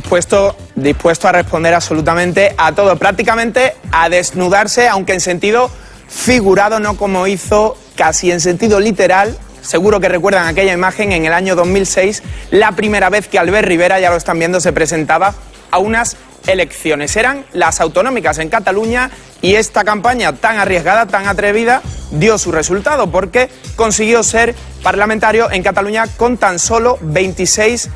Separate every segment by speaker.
Speaker 1: dispuesto a responder absolutamente a todo, prácticamente a desnudarse, aunque en sentido figurado, no como hizo casi en sentido literal. Seguro que recuerdan aquella imagen en el año 2006, la primera vez que Albert Rivera, ya lo están viendo, se presentaba a unas elecciones. Eran las autonómicas en Cataluña y esta campaña tan arriesgada, tan atrevida, dio su resultado porque consiguió ser parlamentario en Cataluña con tan solo 26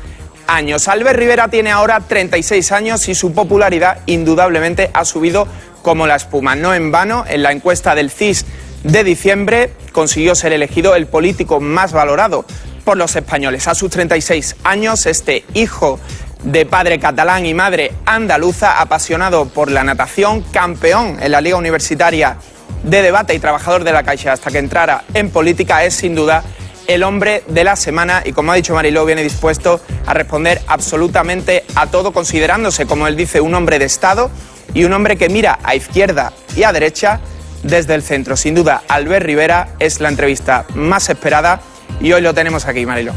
Speaker 1: años. Albert Rivera tiene ahora 36 años y su popularidad indudablemente ha subido como la espuma. No en vano, en la encuesta del CIS de diciembre consiguió ser elegido el político más valorado por los españoles. A sus 36 años, este hijo de padre catalán y madre andaluza, apasionado por la natación, campeón en la Liga Universitaria de Debate y trabajador de la Caixa hasta que entrara en política, es sin duda el hombre de la semana y, como ha dicho Mariló, viene dispuesto a responder absolutamente a todo, considerándose, como él dice, un hombre de Estado y un hombre que mira a izquierda y a derecha desde el centro. Sin duda, Albert Rivera es la entrevista más esperada y hoy lo tenemos aquí, Mariló.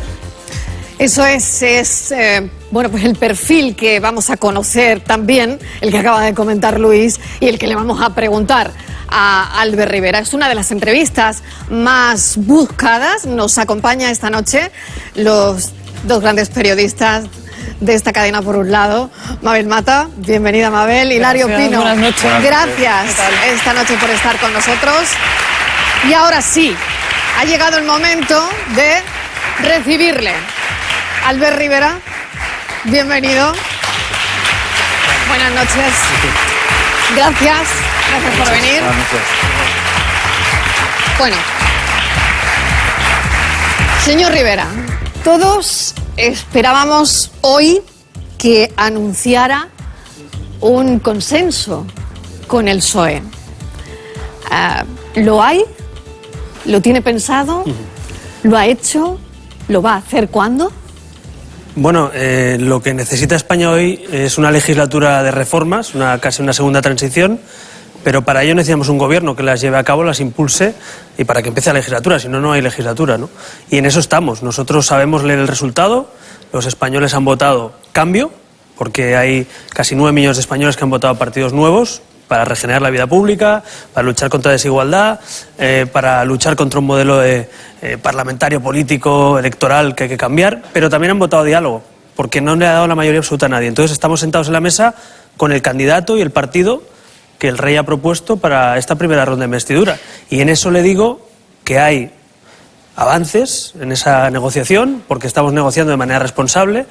Speaker 2: Eso es bueno, pues el perfil que vamos a conocer también, el que acaba de comentar Luis y el que le vamos a preguntar a Albert Rivera. Es una de las entrevistas más buscadas. Nos acompaña esta noche los dos grandes periodistas de esta cadena, por un lado, Mabel Mata, bienvenida Mabel, Hilario Pino,
Speaker 3: buenas noches.
Speaker 2: Gracias esta noche por estar con nosotros. Y ahora sí, ha llegado el momento de recibirle. Albert Rivera, bienvenido. Buenas noches. Gracias por venir.
Speaker 3: Buenas noches.
Speaker 2: Bueno, señor Rivera, todos esperábamos hoy que anunciara un consenso con el PSOE. ¿Lo hay? ¿Lo tiene pensado? ¿Lo ha hecho? ¿Lo va a hacer cuándo?
Speaker 4: Bueno, lo que necesita España hoy es una legislatura de reformas, casi una segunda transición, pero para ello necesitamos un gobierno que las lleve a cabo, las impulse y para que empiece la legislatura, si no, no hay legislatura, ¿no? Y en eso estamos. Nosotros sabemos leer el resultado, los españoles han votado cambio, porque hay casi 9 millones de españoles que han votado partidos nuevos para regenerar la vida pública, para luchar contra la desigualdad, para luchar contra un modelo parlamentario, político, electoral que hay que cambiar, pero también han votado diálogo, porque no le ha dado la mayoría absoluta a nadie. Entonces estamos sentados en la mesa con el candidato y el partido que el rey ha propuesto para esta primera ronda de investidura. Y en eso le digo que hay avances en esa negociación, porque estamos negociando de manera responsable.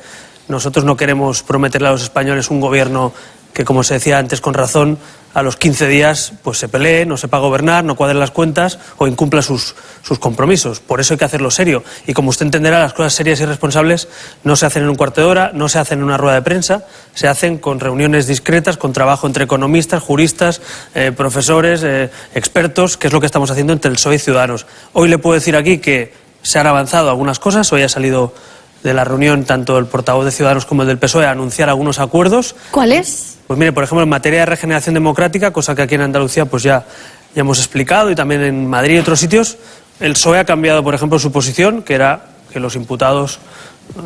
Speaker 4: Nosotros no queremos prometerle a los españoles un gobierno que, como se decía antes con razón, a los 15 días pues se pelee, no sepa gobernar, no cuadre las cuentas o incumpla sus compromisos. Por eso hay que hacerlo serio. Y como usted entenderá, las cosas serias y responsables no se hacen en un cuarto de hora, no se hacen en una rueda de prensa, se hacen con reuniones discretas, con trabajo entre economistas, juristas, profesores, expertos, que es lo que estamos haciendo entre el PSOE y Ciudadanos. Hoy le puedo decir aquí que se han avanzado algunas cosas. Hoy ha salido de la reunión tanto el portavoz de Ciudadanos como el del PSOE a anunciar algunos acuerdos.
Speaker 2: ¿Cuáles?
Speaker 4: Pues mire, por ejemplo, en materia de regeneración democrática, cosa que aquí en Andalucía pues ya hemos explicado, y también en Madrid y otros sitios, el PSOE ha cambiado, por ejemplo, su posición, que era que los imputados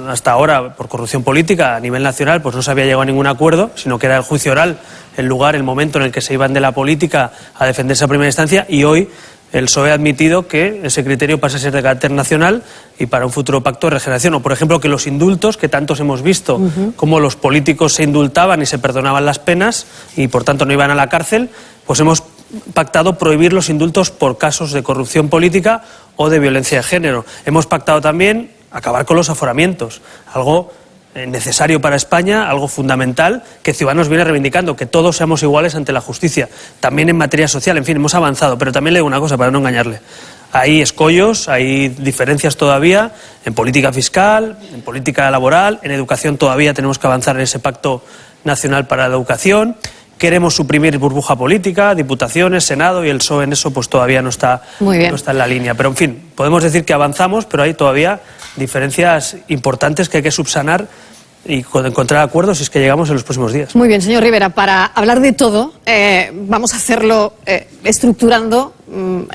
Speaker 4: hasta ahora por corrupción política a nivel nacional pues no se había llegado a ningún acuerdo, sino que era el juicio oral el lugar, el momento en el que se iban de la política a defenderse a primera instancia, y hoy el PSOE ha admitido que ese criterio pasa a ser de carácter nacional y para un futuro pacto de regeneración. O, por ejemplo, que los indultos, que tantos hemos visto, como los políticos se indultaban y se perdonaban las penas y, por tanto, no iban a la cárcel, pues hemos pactado prohibir los indultos por casos de corrupción política o de violencia de género. Hemos pactado también acabar con los aforamientos, algo necesario para España, algo fundamental que Ciudadanos viene reivindicando, que todos seamos iguales ante la justicia, también en materia social. En fin, hemos avanzado, pero también le digo una cosa para no engañarle. Hay escollos, hay diferencias todavía en política fiscal, en política laboral, en educación todavía tenemos que avanzar en ese pacto nacional para la educación. Queremos suprimir burbuja política, diputaciones, Senado, y el PSOE en eso pues todavía no está en la línea. Pero en fin, podemos decir que avanzamos, pero hay todavía diferencias importantes que hay que subsanar y encontrar acuerdos si es que llegamos en los próximos días.
Speaker 2: Muy bien, señor Rivera, para hablar de todo, vamos a hacerlo estructurando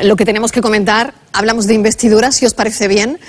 Speaker 2: lo que tenemos que comentar. Hablamos de investidura, si os parece bien.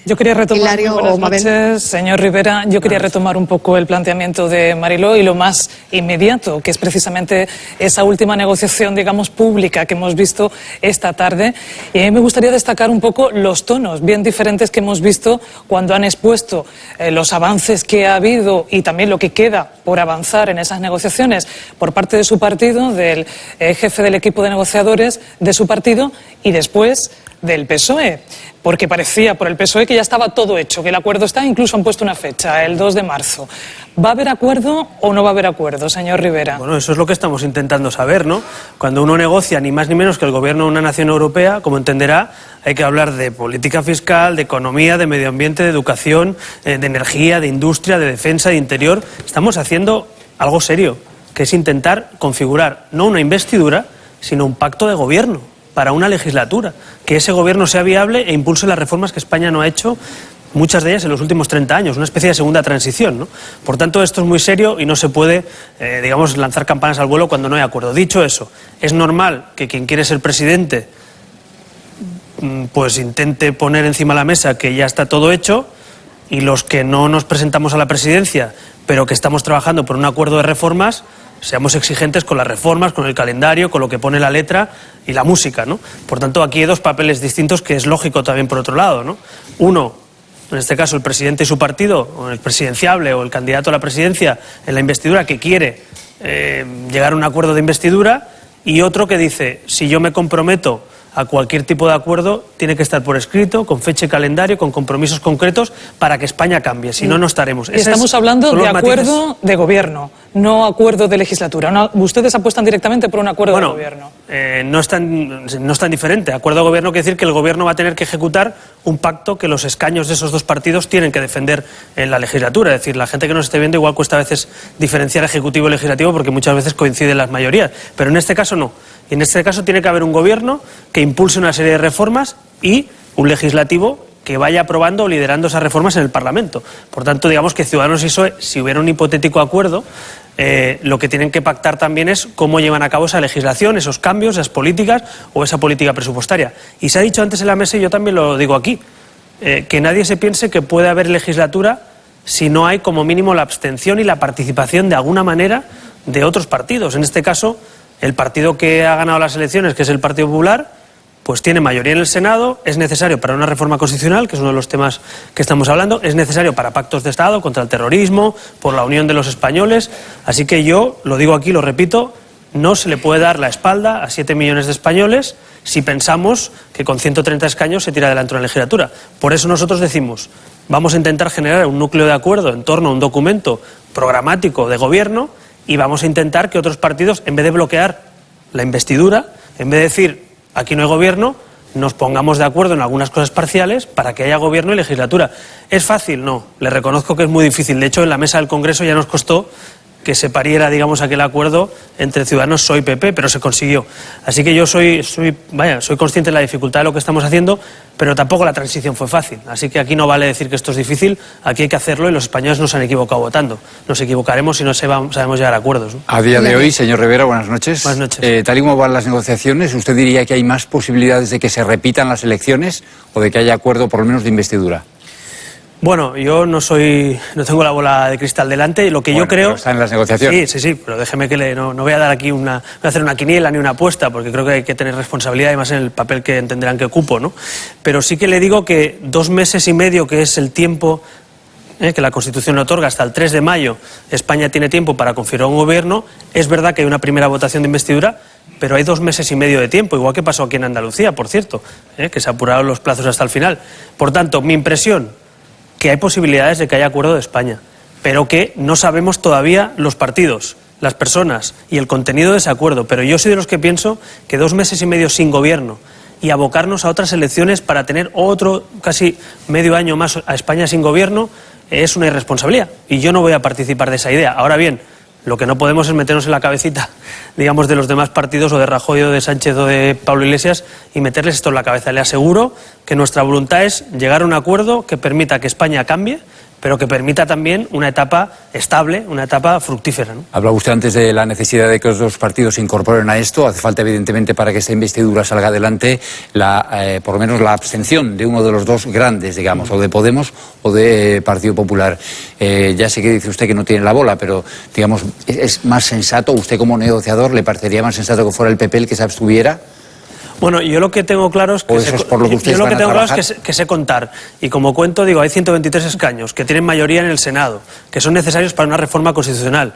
Speaker 3: Yo quería retomar,
Speaker 2: Hilario
Speaker 3: buenas
Speaker 2: o Mabel.
Speaker 3: noches, señor Rivera. Yo quería retomar un poco el planteamiento de Mariló y lo más inmediato, que es precisamente esa última negociación, digamos, pública que hemos visto esta tarde. Y a mí me gustaría destacar un poco los tonos bien diferentes que hemos visto cuando han expuesto los avances que ha habido y también lo que queda por avanzar en esas negociaciones por parte de su partido, del jefe del equipo de negociadores de su partido y después del PSOE, porque parecía por el PSOE que ya estaba todo hecho, que el acuerdo está, incluso han puesto una fecha, el 2 de marzo. ¿Va a haber acuerdo o no va a haber acuerdo, señor Rivera?
Speaker 4: Bueno, eso es lo que estamos intentando saber, ¿no? Cuando uno negocia ni más ni menos que el gobierno de una nación europea, como entenderá, hay que hablar de política fiscal, de economía, de medio ambiente, de educación, de energía, de industria, de defensa, de interior. Estamos haciendo algo serio, que es intentar configurar no una investidura, sino un pacto de gobierno para una legislatura, que ese gobierno sea viable e impulse las reformas que España no ha hecho, muchas de ellas en los últimos 30 años, una especie de segunda transición, ¿no? Por tanto, esto es muy serio y no se puede, digamos, lanzar campanas al vuelo cuando no hay acuerdo. Dicho eso, es normal que quien quiere ser presidente pues intente poner encima de la mesa que ya está todo hecho, y los que no nos presentamos a la presidencia, pero que estamos trabajando por un acuerdo de reformas, seamos exigentes con las reformas, con el calendario, con lo que pone la letra y la música, ¿no? Por tanto, aquí hay dos papeles distintos que es lógico también por otro lado, ¿no? Uno, en este caso el presidente y su partido, o el presidenciable o el candidato a la presidencia en la investidura que quiere llegar a un acuerdo de investidura, y otro que dice, si yo me comprometo a cualquier tipo de acuerdo, tiene que estar por escrito, con fecha y calendario, con compromisos concretos para que España cambie, si no, no estaremos.
Speaker 3: Estamos hablando de acuerdo de gobierno, no acuerdo de legislatura. Ustedes apuestan directamente por un acuerdo de gobierno.
Speaker 4: No es tan diferente. Acuerdo de gobierno quiere decir que el gobierno va a tener que ejecutar un pacto que los escaños de esos dos partidos tienen que defender en la legislatura. Es decir, la gente que nos esté viendo igual cuesta a veces diferenciar ejecutivo y legislativo porque muchas veces coinciden las mayorías, pero en este caso no. Y en este caso tiene que haber un gobierno que impulse una serie de reformas y un legislativo que vaya aprobando o liderando esas reformas en el Parlamento. Por tanto, digamos que Ciudadanos y PSOE, si hubiera un hipotético acuerdo, lo que tienen que pactar también es cómo llevan a cabo esa legislación, esos cambios, esas políticas o esa política presupuestaria. Y se ha dicho antes en la mesa, y yo también lo digo aquí, que nadie se piense que puede haber legislatura si no hay como mínimo la abstención y la participación de alguna manera de otros partidos. En este caso, el partido que ha ganado las elecciones, que es el Partido Popular, pues tiene mayoría en el Senado, es necesario para una reforma constitucional, que es uno de los temas que estamos hablando, es necesario para pactos de Estado contra el terrorismo, por la unión de los españoles. Así que yo, lo digo aquí, lo repito, no se le puede dar la espalda a 7 millones de españoles si pensamos que con 130 escaños se tira adelante una legislatura. Por eso nosotros decimos, vamos a intentar generar un núcleo de acuerdo en torno a un documento programático de gobierno, y vamos a intentar que otros partidos, en vez de bloquear la investidura, en vez de decir aquí no hay gobierno, nos pongamos de acuerdo en algunas cosas parciales para que haya gobierno y legislatura. ¿Es fácil? No, le reconozco que es muy difícil. De hecho, en la mesa del Congreso ya nos costó que se pariera, digamos, aquel acuerdo entre Ciudadanos, PSOE y PP, pero se consiguió. Así que yo soy consciente de la dificultad de lo que estamos haciendo, pero tampoco la transición fue fácil. Así que aquí no vale decir que esto es difícil, aquí hay que hacerlo, y los españoles no se han equivocado votando. Nos equivocaremos si no sabemos llegar a acuerdos, ¿no?
Speaker 5: A día de hoy, señor Rivera, buenas noches.
Speaker 4: Buenas noches.
Speaker 5: Tal y como van las negociaciones, ¿usted diría que hay más posibilidades de que se repitan las elecciones o de que haya acuerdo por lo menos de investidura?
Speaker 4: Bueno, yo no tengo la bola de cristal delante, y lo que yo creo...
Speaker 5: Pero está en las negociaciones.
Speaker 4: Sí, pero déjeme que no voy a dar aquí voy a hacer una quiniela ni una apuesta, porque creo que hay que tener responsabilidad, y más en el papel que entenderán que ocupo, ¿no? Pero sí que le digo que 2 meses y medio, que es el tiempo que la Constitución le otorga, hasta el 3 de mayo, España tiene tiempo para configurar un gobierno. Es verdad que hay una primera votación de investidura, pero hay 2 meses y medio de tiempo, igual que pasó aquí en Andalucía, por cierto, que se apuraron los plazos hasta el final. Por tanto, mi impresión, que hay posibilidades de que haya acuerdo de España, pero que no sabemos todavía los partidos, las personas y el contenido de ese acuerdo. Pero yo soy de los que pienso que 2 meses y medio sin gobierno y abocarnos a otras elecciones para tener otro casi medio año más a España sin gobierno es una irresponsabilidad, y yo no voy a participar de esa idea. Ahora bien, lo que no podemos es meternos en la cabecita, digamos, de los demás partidos, o de Rajoy, o de Sánchez, o de Pablo Iglesias, y meterles esto en la cabeza. Le aseguro que nuestra voluntad es llegar a un acuerdo que permita que España cambie, pero que permita también una etapa estable, una etapa fructífera, ¿no?
Speaker 5: Hablaba usted antes de la necesidad de que los dos partidos se incorporen a esto. Hace falta, evidentemente, para que esta investidura salga adelante, por lo menos la abstención de uno de los dos grandes, digamos, o de Podemos o de Partido Popular. Ya sé que dice usted que no tiene la bola, pero, digamos, ¿es más sensato, usted como negociador, le parecería más sensato que fuera el PP el que se abstuviera?
Speaker 4: Bueno, yo lo que tengo claro es que sé contar. Y como cuento, digo, hay 123 escaños que tienen mayoría en el Senado, que son necesarios para una reforma constitucional.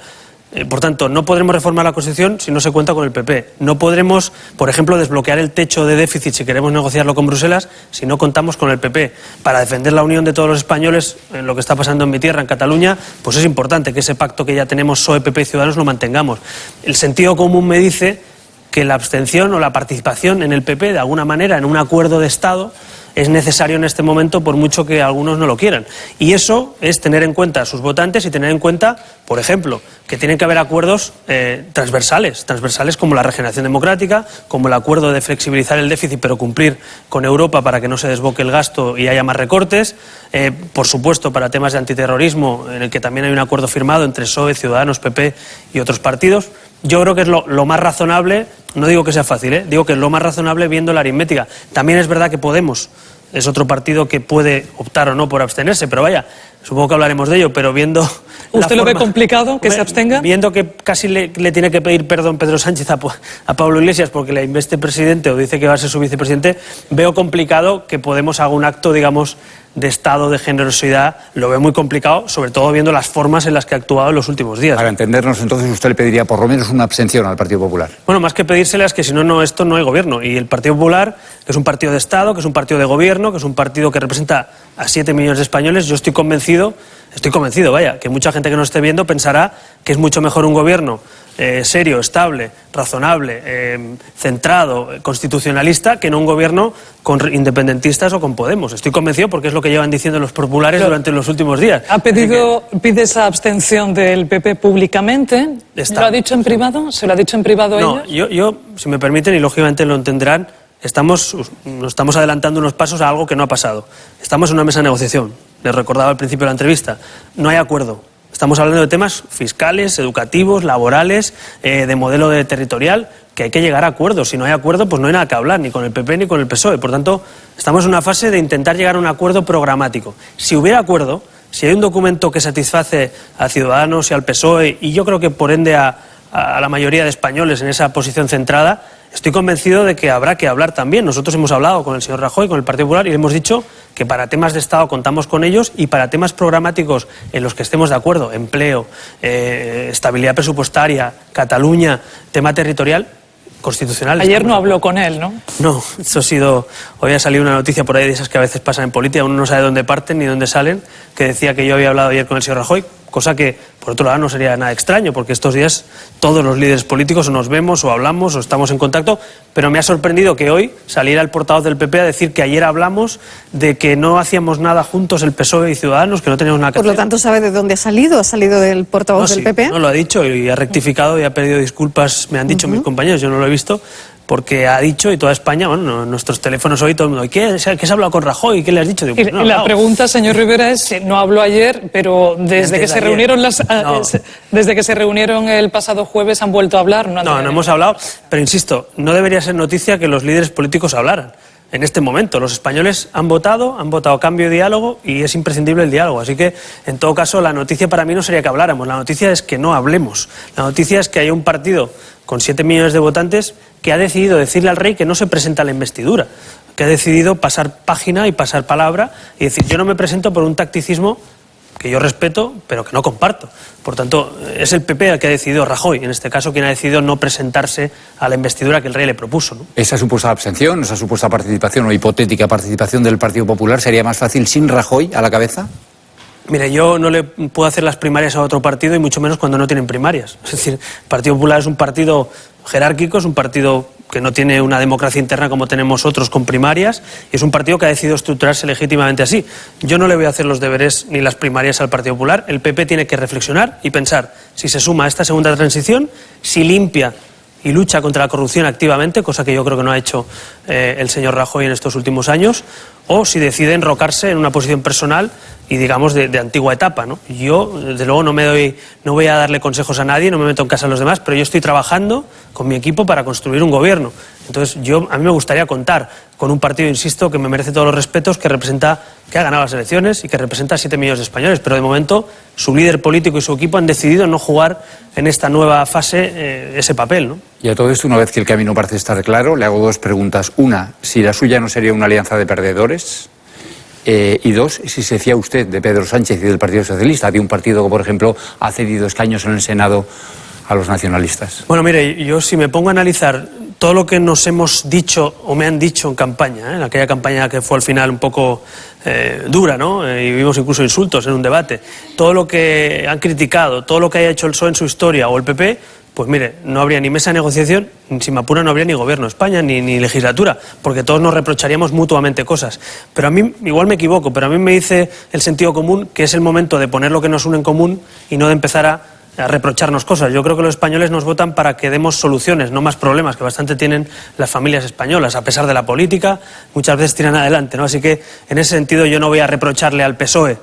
Speaker 4: Por tanto, no podremos reformar la Constitución si no se cuenta con el PP. No podremos, por ejemplo, desbloquear el techo de déficit si queremos negociarlo con Bruselas si no contamos con el PP. Para defender la unión de todos los españoles, en lo que está pasando en mi tierra, en Cataluña, pues es importante que ese pacto que ya tenemos PSOE, PP y Ciudadanos lo mantengamos. El sentido común me dice que la abstención o la participación en el PP, de alguna manera, en un acuerdo de Estado, es necesario en este momento, por mucho que algunos no lo quieran. Y eso es tener en cuenta a sus votantes y tener en cuenta, por ejemplo, que tienen que haber acuerdos transversales como la regeneración democrática, como el acuerdo de flexibilizar el déficit pero cumplir con Europa para que no se desboque el gasto y haya más recortes, por supuesto para temas de antiterrorismo, en el que también hay un acuerdo firmado entre PSOE, Ciudadanos, PP y otros partidos. Yo creo que es lo más razonable, no digo que sea fácil, digo que es lo más razonable viendo la aritmética. También es verdad que Podemos es otro partido que puede optar o no por abstenerse, pero vaya, supongo que hablaremos de ello, pero viendo...
Speaker 3: ¿Usted lo ve complicado que se abstenga?
Speaker 4: Viendo que casi le tiene que pedir perdón Pedro Sánchez a Pablo Iglesias porque le investe presidente o dice que va a ser su vicepresidente, veo complicado que Podemos haga un acto, digamos, de estado de generosidad. Lo veo muy complicado, sobre todo viendo las formas en las que ha actuado en los últimos días.
Speaker 5: Para entendernos, entonces, usted le pediría por lo menos una abstención al Partido Popular.
Speaker 4: Bueno, más que pedírsela es que si no, esto no hay gobierno. Y el Partido Popular, que es un partido de Estado, que es un partido de gobierno, que es un partido que representa a 7 millones de españoles, yo estoy convencido, vaya, que mucha gente que nos esté viendo pensará que es mucho mejor un gobierno serio, estable, razonable, centrado, constitucionalista, que no un gobierno con independentistas o con Podemos. Estoy convencido porque es lo que llevan diciendo los populares durante los últimos días.
Speaker 3: ¿Pide esa abstención del PP públicamente? ¿Lo ha dicho en privado? ¿Se lo ha dicho en privado
Speaker 4: no,
Speaker 3: ellos?
Speaker 4: Yo, si me permiten, y lógicamente lo entenderán, nos estamos adelantando unos pasos a algo que no ha pasado. Estamos en una mesa de negociación. Les recordaba al principio de la entrevista. No hay acuerdo. Estamos hablando de temas fiscales, educativos, laborales, de modelo territorial, que hay que llegar a acuerdos. Si no hay acuerdo, pues no hay nada que hablar, ni con el PP ni con el PSOE. Por tanto, estamos en una fase de intentar llegar a un acuerdo programático. Si hubiera acuerdo, si hay un documento que satisface a Ciudadanos y al PSOE, y yo creo que por ende a la mayoría de españoles en esa posición centrada, estoy convencido de que habrá que hablar también. Nosotros hemos hablado con el señor Rajoy, con el Partido Popular, y le hemos dicho que para temas de Estado contamos con ellos y para temas programáticos en los que estemos de acuerdo, empleo, estabilidad presupuestaria, Cataluña, tema territorial, constitucional.
Speaker 3: Ayer no habló con él, ¿no?
Speaker 4: No, eso ha sido... Hoy ha salido una noticia por ahí de esas que a veces pasan en política, uno no sabe dónde parten ni dónde salen, que decía que yo había hablado ayer con el señor Rajoy, cosa que, por otro lado, no sería nada extraño, porque estos días todos los líderes políticos o nos vemos o hablamos o estamos en contacto, pero me ha sorprendido que hoy saliera el portavoz del PP a decir que ayer hablamos de que no hacíamos nada juntos el PSOE y Ciudadanos, que no teníamos nada que hacer.
Speaker 2: Por lo tanto, ¿sabe de dónde ha salido? ¿Ha salido del portavoz del PP?
Speaker 4: No, lo ha dicho y ha rectificado y ha pedido disculpas, me han dicho mis compañeros, yo no lo he visto, porque ha dicho, y toda España, bueno, nuestros teléfonos hoy, todo el mundo, ¿qué se ha hablado con Rajoy? ¿Qué le has dicho? Digo,
Speaker 3: pues no, la pregunta, señor Rivera, es si no habló ayer, pero desde que se reunieron desde que se reunieron el pasado jueves han vuelto a hablar.
Speaker 4: No hemos hablado, pero insisto, no debería ser noticia que los líderes políticos hablaran. En este momento, los españoles han votado cambio de diálogo y es imprescindible el diálogo. Así que, en todo caso, la noticia para mí no sería que habláramos. La noticia es que no hablemos. La noticia es que hay un partido con 7 millones de votantes que ha decidido decirle al rey que no se presenta a la investidura, que ha decidido pasar página y pasar palabra y decir, yo no me presento por un tacticismo que yo respeto, pero que no comparto. Por tanto, es el PP el que ha decidido, Rajoy, en este caso, quien ha decidido no presentarse a la investidura que el rey le propuso, ¿no?
Speaker 5: Esa supuesta abstención, esa supuesta participación o hipotética participación del Partido Popular, ¿sería más fácil sin Rajoy a la cabeza?
Speaker 4: Mire, yo no le puedo hacer las primarias a otro partido y mucho menos cuando no tienen primarias. Es decir, el Partido Popular es un partido jerárquico, es un partido que no tiene una democracia interna como tenemos otros con primarias, y es un partido que ha decidido estructurarse legítimamente así. Yo no le voy a hacer los deberes ni las primarias al Partido Popular. El PP tiene que reflexionar y pensar si se suma a esta segunda transición, si limpia y lucha contra la corrupción activamente, cosa que yo creo que no ha hecho el señor Rajoy en estos últimos años, o si decide enrocarse en una posición personal y, digamos, de antigua etapa, ¿no? Yo, desde luego, no voy a darle consejos a nadie, no me meto en casa a los demás, pero yo estoy trabajando con mi equipo para construir un gobierno. Entonces, a mí me gustaría contar con un partido, insisto, que me merece todos los respetos, que ha ganado las elecciones y que representa a 7 millones de españoles, pero de momento su líder político y su equipo han decidido no jugar en esta nueva fase ese papel, ¿no?
Speaker 5: Y a todo esto, una vez que el camino parece estar claro, le hago 2 preguntas. Una, si la suya no sería una alianza de perdedores. Y 2, si se fía usted de Pedro Sánchez y del Partido Socialista, de un partido que, por ejemplo, ha cedido escaños en el Senado a los nacionalistas.
Speaker 4: Bueno, mire, yo si me pongo a analizar todo lo que nos hemos dicho o me han dicho en campaña, en aquella campaña que fue al final un poco dura, ¿no? Y vimos incluso insultos en un debate, todo lo que han criticado, todo lo que haya hecho el PSOE en su historia o el PP, pues mire, no habría ni mesa de negociación, si me apura no habría ni gobierno de España, ni legislatura, porque todos nos reprocharíamos mutuamente cosas. Pero a mí, igual me equivoco, pero a mí me dice el sentido común que es el momento de poner lo que nos une en común y no de empezar a reprocharnos cosas. Yo creo que los españoles nos votan para que demos soluciones, no más problemas, que bastante tienen las familias españolas, a pesar de la política, muchas veces tiran adelante, ¿no? Así que, en ese sentido, yo no voy a reprocharle al PSOE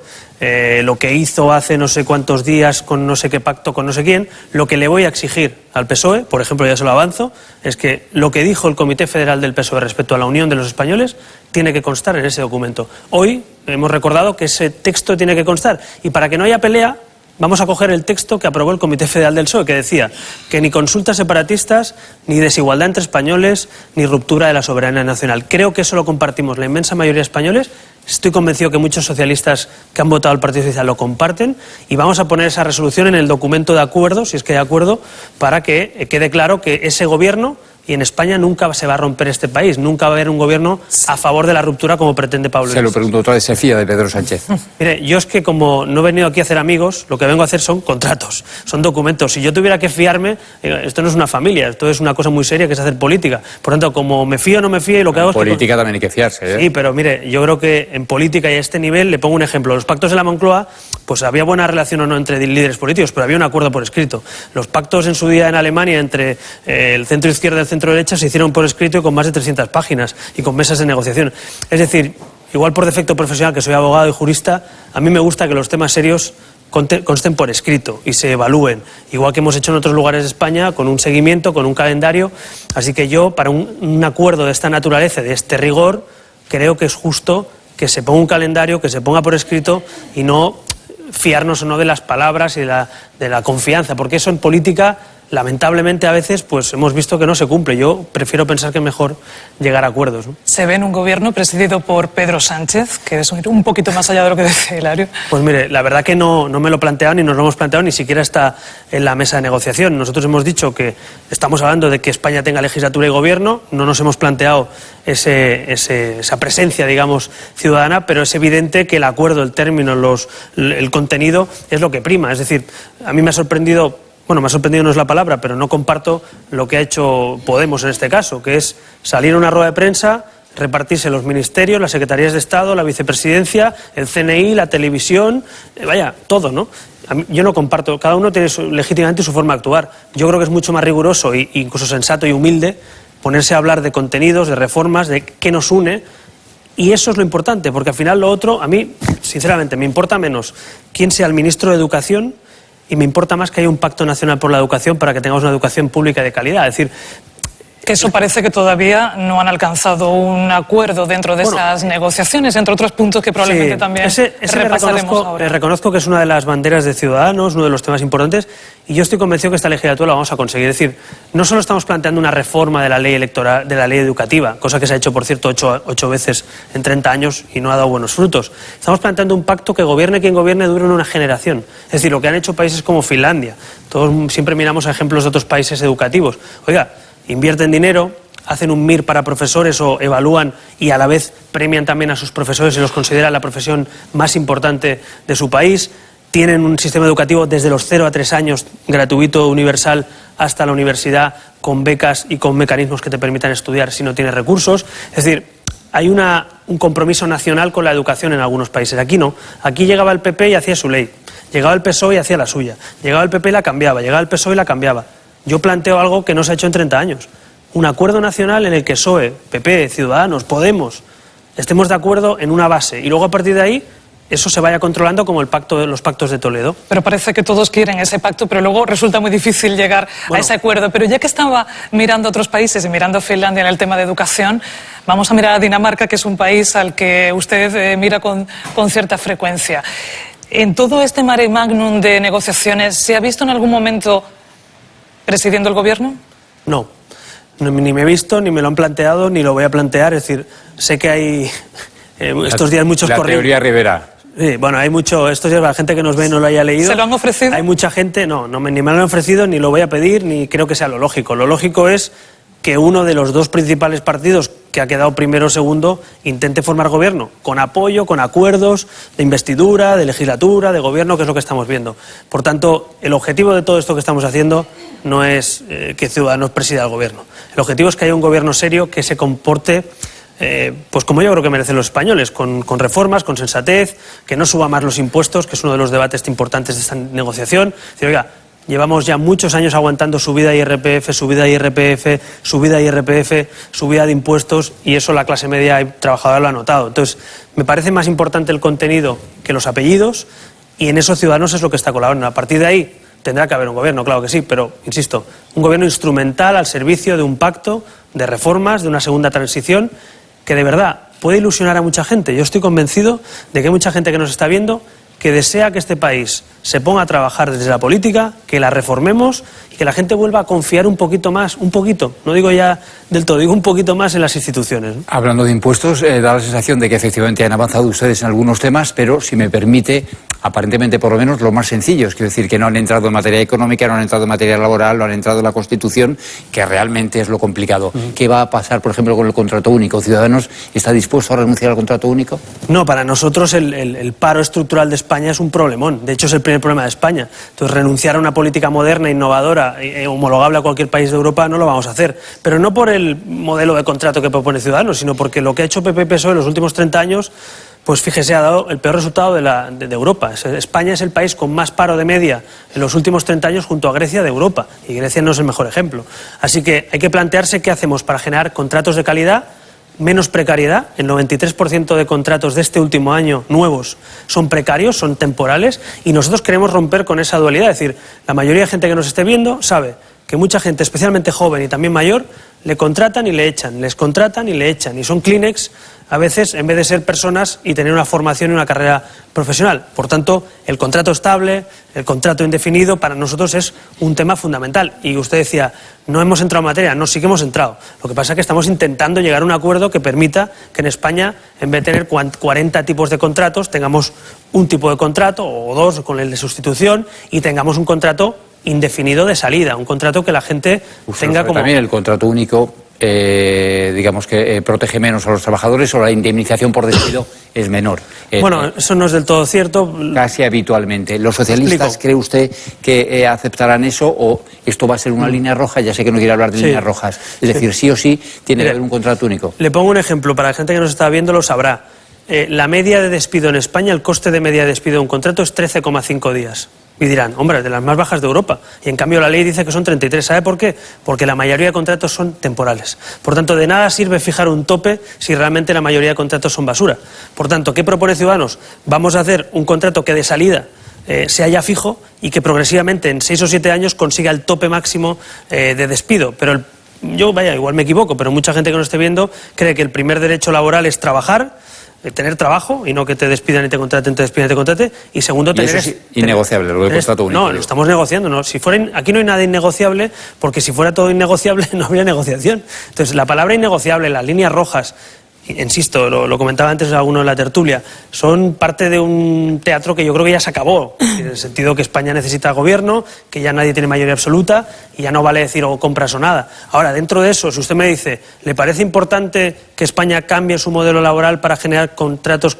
Speaker 4: lo que hizo hace no sé cuántos días con no sé qué pacto con no sé quién. Lo que le voy a exigir al PSOE, por ejemplo, ya se lo avanzo, es que lo que dijo el Comité Federal del PSOE respecto a la unión de los españoles tiene que constar en ese documento. Hoy hemos recordado que ese texto tiene que constar, y para que no haya pelea, vamos a coger el texto que aprobó el Comité Federal del PSOE, que decía que ni consultas separatistas, ni desigualdad entre españoles, ni ruptura de la soberanía nacional. Creo que eso lo compartimos la inmensa mayoría de españoles. Estoy convencido que muchos socialistas que han votado al Partido Socialista lo comparten, y vamos a poner esa resolución en el documento de acuerdo, si es que hay acuerdo, para que quede claro que ese gobierno, y en España nunca se va a romper este país, nunca va a haber un gobierno a favor de la ruptura como pretende Pablo Iglesias.
Speaker 5: Se lo pregunto otra vez, ¿se fía de Pedro Sánchez?
Speaker 4: Mire, yo es que como no he venido aquí a hacer amigos, lo que vengo a hacer son contratos, son documentos. Si yo tuviera que fiarme, esto no es una familia, esto es una cosa muy seria que es hacer política. Por tanto, como me fío o no me fío, y lo que hago es
Speaker 5: política también hay que fiarse, ¿eh?
Speaker 4: Sí, pero mire, yo creo que en política y a este nivel, le pongo un ejemplo. Los pactos de la Moncloa, pues había buena relación o no entre líderes políticos, pero había un acuerdo por escrito. Los pactos en su día en Alemania entre el centro izquierda y el centro derecha se hicieron por escrito y con más de 300 páginas y con mesas de negociación. Es decir, igual por defecto profesional, que soy abogado y jurista, a mí me gusta que los temas serios consten por escrito y se evalúen, igual que hemos hecho en otros lugares de España, con un seguimiento, con un calendario. Así que yo, para un acuerdo de esta naturaleza, de este rigor, creo que es justo que se ponga un calendario, que se ponga por escrito, y no fiarnos o no de las palabras y de la confianza, porque eso en política, lamentablemente, a veces pues hemos visto que no se cumple. Yo prefiero pensar que es mejor llegar a acuerdos, ¿no?
Speaker 3: Se ve en un gobierno presidido por Pedro Sánchez, que es un poquito más allá de lo que dice Hilario.
Speaker 4: Pues mire, la verdad que no me lo he planteado, ni nos lo hemos planteado, ni siquiera está en la mesa de negociación. Nosotros hemos dicho que estamos hablando de que España tenga legislatura y gobierno, no nos hemos planteado esa presencia, digamos, ciudadana, pero es evidente que el acuerdo, el término, el contenido es lo que prima. Es decir, a mí me ha sorprendido. Bueno, me ha sorprendido no es la palabra, pero no comparto lo que ha hecho Podemos en este caso, que es salir a una rueda de prensa, repartirse los ministerios, las secretarías de Estado, la vicepresidencia, el CNI, la televisión, vaya, todo, ¿no? Yo no comparto, cada uno tiene legítimamente su forma de actuar. Yo creo que es mucho más riguroso e incluso sensato y humilde ponerse a hablar de contenidos, de reformas, de qué nos une, y eso es lo importante, porque al final lo otro, a mí, sinceramente, me importa menos quién sea el ministro de Educación, y me importa más que haya un pacto nacional por la educación para que tengamos una educación pública de calidad. Es decir,
Speaker 3: que eso parece que todavía no han alcanzado un acuerdo dentro de esas negociaciones, entre otros puntos que probablemente también repasaremos ahora.
Speaker 4: Reconozco que es una de las banderas de Ciudadanos, uno de los temas importantes, y yo estoy convencido que esta legislatura la vamos a conseguir. Es decir, no solo estamos planteando una reforma de la ley electoral, de la ley educativa, cosa que se ha hecho, por cierto, 8 veces en 30 años y no ha dado buenos frutos. Estamos planteando un pacto que gobierne quien gobierne dure en una generación. Es decir, lo que han hecho países como Finlandia. Todos siempre miramos a ejemplos de otros países educativos. Oiga, invierten dinero, hacen un MIR para profesores o evalúan y a la vez premian también a sus profesores y los consideran la profesión más importante de su país. Tienen un sistema educativo desde los 0 a 3 años, gratuito, universal, hasta la universidad, con becas y con mecanismos que te permitan estudiar si no tienes recursos. Es decir, hay un compromiso nacional con la educación en algunos países. Aquí no. Aquí llegaba el PP y hacía su ley. Llegaba el PSOE y hacía la suya. Llegaba el PP y la cambiaba. Llegaba el PSOE y la cambiaba. Yo planteo algo que no se ha hecho en 30 años. Un acuerdo nacional en el que PSOE, PP, Ciudadanos, Podemos, estemos de acuerdo en una base y luego a partir de ahí eso se vaya controlando como los pactos de Toledo.
Speaker 3: Pero parece que todos quieren ese pacto, pero luego resulta muy difícil llegar a ese acuerdo. Pero ya que estaba mirando a otros países y mirando a Finlandia en el tema de educación, vamos a mirar a Dinamarca, que es un país al que usted mira con cierta frecuencia. En todo este mare magnum de negociaciones, ¿se ha visto en algún momento presidiendo el gobierno?
Speaker 4: No, ni me he visto, ni me lo han planteado, ni lo voy a plantear. Es decir, sé que hay estos días muchos
Speaker 5: corrientes. La teoría Rivera.
Speaker 4: Sí, bueno, hay mucho, estos días la gente que nos ve no lo haya leído.
Speaker 3: ¿Se lo han ofrecido?
Speaker 4: Hay mucha gente, ni me lo han ofrecido, ni lo voy a pedir, ni creo que sea lo lógico. Lo lógico es que uno de los dos principales partidos que ha quedado primero o segundo intente formar gobierno, con apoyo, con acuerdos de investidura, de legislatura, de gobierno, que es lo que estamos viendo. Por tanto, el objetivo de todo esto que estamos haciendo no es que Ciudadanos presida el gobierno. El objetivo es que haya un gobierno serio que se comporte pues como yo creo que merecen los españoles, con reformas, con sensatez, que no suba más los impuestos, que es uno de los debates importantes de esta negociación. Decir, oiga, llevamos ya muchos años aguantando subida de IRPF, subida de IRPF, subida de IRPF, subida de impuestos, y eso la clase media y trabajadora lo ha notado. Entonces, me parece más importante el contenido que los apellidos, y en eso Ciudadanos es lo que está colaborando. A partir de ahí tendrá que haber un gobierno, claro que sí, pero, insisto, un gobierno instrumental al servicio de un pacto, de reformas, de una segunda transición, que de verdad puede ilusionar a mucha gente. Yo estoy convencido de que hay mucha gente que nos está viendo que desea que este país se ponga a trabajar desde la política, que la reformemos y que la gente vuelva a confiar un poquito más, un poquito, no digo ya del todo, digo un poquito más en las instituciones, ¿no?
Speaker 5: Hablando de impuestos, da la sensación de que efectivamente han avanzado ustedes en algunos temas, pero si me permite, aparentemente por lo menos los más sencillos, quiero decir que no han entrado en materia económica, no han entrado en materia laboral, no han entrado en la Constitución, que realmente es lo complicado. ¿Qué va a pasar, por ejemplo, con el contrato único? ¿Ciudadanos está dispuesto a renunciar al contrato único?
Speaker 4: No, para nosotros el paro estructural de España es un problemón. De hecho, es el primer problema de España. Entonces, renunciar a una política moderna, innovadora, homologable a cualquier país de Europa, no lo vamos a hacer. Pero no por el modelo de contrato que propone Ciudadanos, sino porque lo que ha hecho PP y PSOE en los últimos 30 años, pues fíjese, ha dado el peor resultado de Europa. España es el país con más paro de media en los últimos 30 años junto a Grecia de Europa. Y Grecia no es el mejor ejemplo. Así que hay que plantearse qué hacemos para generar contratos de calidad, menos precariedad. El 93% de contratos de este último año nuevos son precarios, son temporales, y nosotros queremos romper con esa dualidad. Es decir, la mayoría de gente que nos esté viendo sabe que mucha gente, especialmente joven y también mayor, le contratan y le echan, les contratan y le echan, y son Kleenex a veces en vez de ser personas y tener una formación y una carrera profesional. Por tanto, el contrato estable, el contrato indefinido, para nosotros es un tema fundamental. Y usted decía, no hemos entrado en materia, no, sí que hemos entrado. Lo que pasa es que estamos intentando llegar a un acuerdo que permita que en España, en vez de tener 40 tipos de contratos, tengamos un tipo de contrato o dos con el de sustitución, y tengamos un contrato indefinido de salida, un contrato que la gente tenga como...
Speaker 5: También el contrato único, digamos que protege menos a los trabajadores, o la indemnización por despido es menor.
Speaker 4: Bueno, eso no es del todo cierto.
Speaker 5: Casi habitualmente. ¿Los socialistas cree usted que aceptarán eso, o esto va a ser una línea roja? Ya sé que no quiere hablar de líneas rojas. Es decir, sí o sí tiene que haber un contrato único.
Speaker 4: Le pongo un ejemplo, para la gente que nos está viendo lo sabrá. La media de despido en España, el coste de media de despido de un contrato es 13,5 días. Y dirán, hombre, de las más bajas de Europa. Y en cambio la ley dice que son 33. ¿Sabe por qué? Porque la mayoría de contratos son temporales. Por tanto, de nada sirve fijar un tope si realmente la mayoría de contratos son basura. Por tanto, ¿qué propone Ciudadanos? Vamos a hacer un contrato que de salida sea ya fijo y que progresivamente en 6 o 7 años consiga el tope máximo de despido. Pero yo, igual me equivoco, pero mucha gente que nos esté viendo cree que el primer derecho laboral es trabajar, tener trabajo, y no que te despidan y te contraten, te despidan y te contraten. Y segundo,
Speaker 5: tener... Eso es innegociable, lo del contrato único.
Speaker 4: No, lo estamos negociando, ¿no? Aquí no hay nada innegociable, porque si fuera todo innegociable no habría negociación. Entonces, la palabra innegociable, las líneas rojas, insisto, lo comentaba antes alguno en la tertulia, son parte de un teatro que yo creo que ya se acabó, en el sentido que España necesita gobierno, que ya nadie tiene mayoría absoluta y ya no vale decir o compras o nada. Ahora, dentro de eso, si usted me dice, ¿le parece importante que España cambie su modelo laboral para generar contratos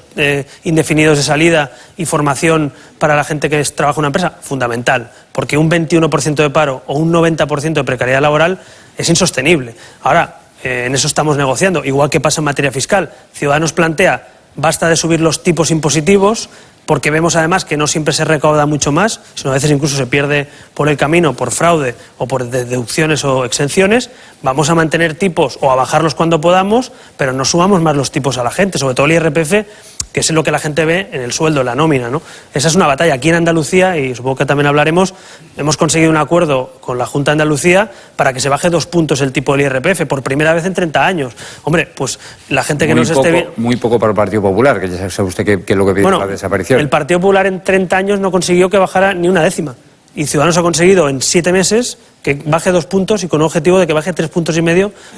Speaker 4: indefinidos de salida y formación para la gente que trabaja en una empresa? Fundamental, porque un 21% de paro o un 90% de precariedad laboral es insostenible. Ahora, en eso estamos negociando, igual que pasa en materia fiscal. Ciudadanos plantea, basta de subir los tipos impositivos, porque vemos además que no siempre se recauda mucho más, sino a veces incluso se pierde por el camino, por fraude o por deducciones o exenciones. Vamos a mantener tipos o a bajarlos cuando podamos, pero no subamos más los tipos a la gente, sobre todo el IRPF, que es lo que la gente ve en el sueldo, en la nómina, ¿no? Esa es una batalla. Aquí en Andalucía, y supongo que también hablaremos, hemos conseguido un acuerdo con la Junta de Andalucía para que se baje 2 puntos el tipo del IRPF, por primera vez en 30 años. Hombre, pues la gente que
Speaker 5: muy
Speaker 4: nos
Speaker 5: poco,
Speaker 4: esté bien...
Speaker 5: Muy poco para el Partido Popular, que ya sabe usted que es lo que pide la desaparición.
Speaker 4: El Partido Popular en 30 años no consiguió que bajara ni una décima. Y Ciudadanos ha conseguido en 7 meses que baje 2 puntos y con un objetivo de que baje 3,5 puntos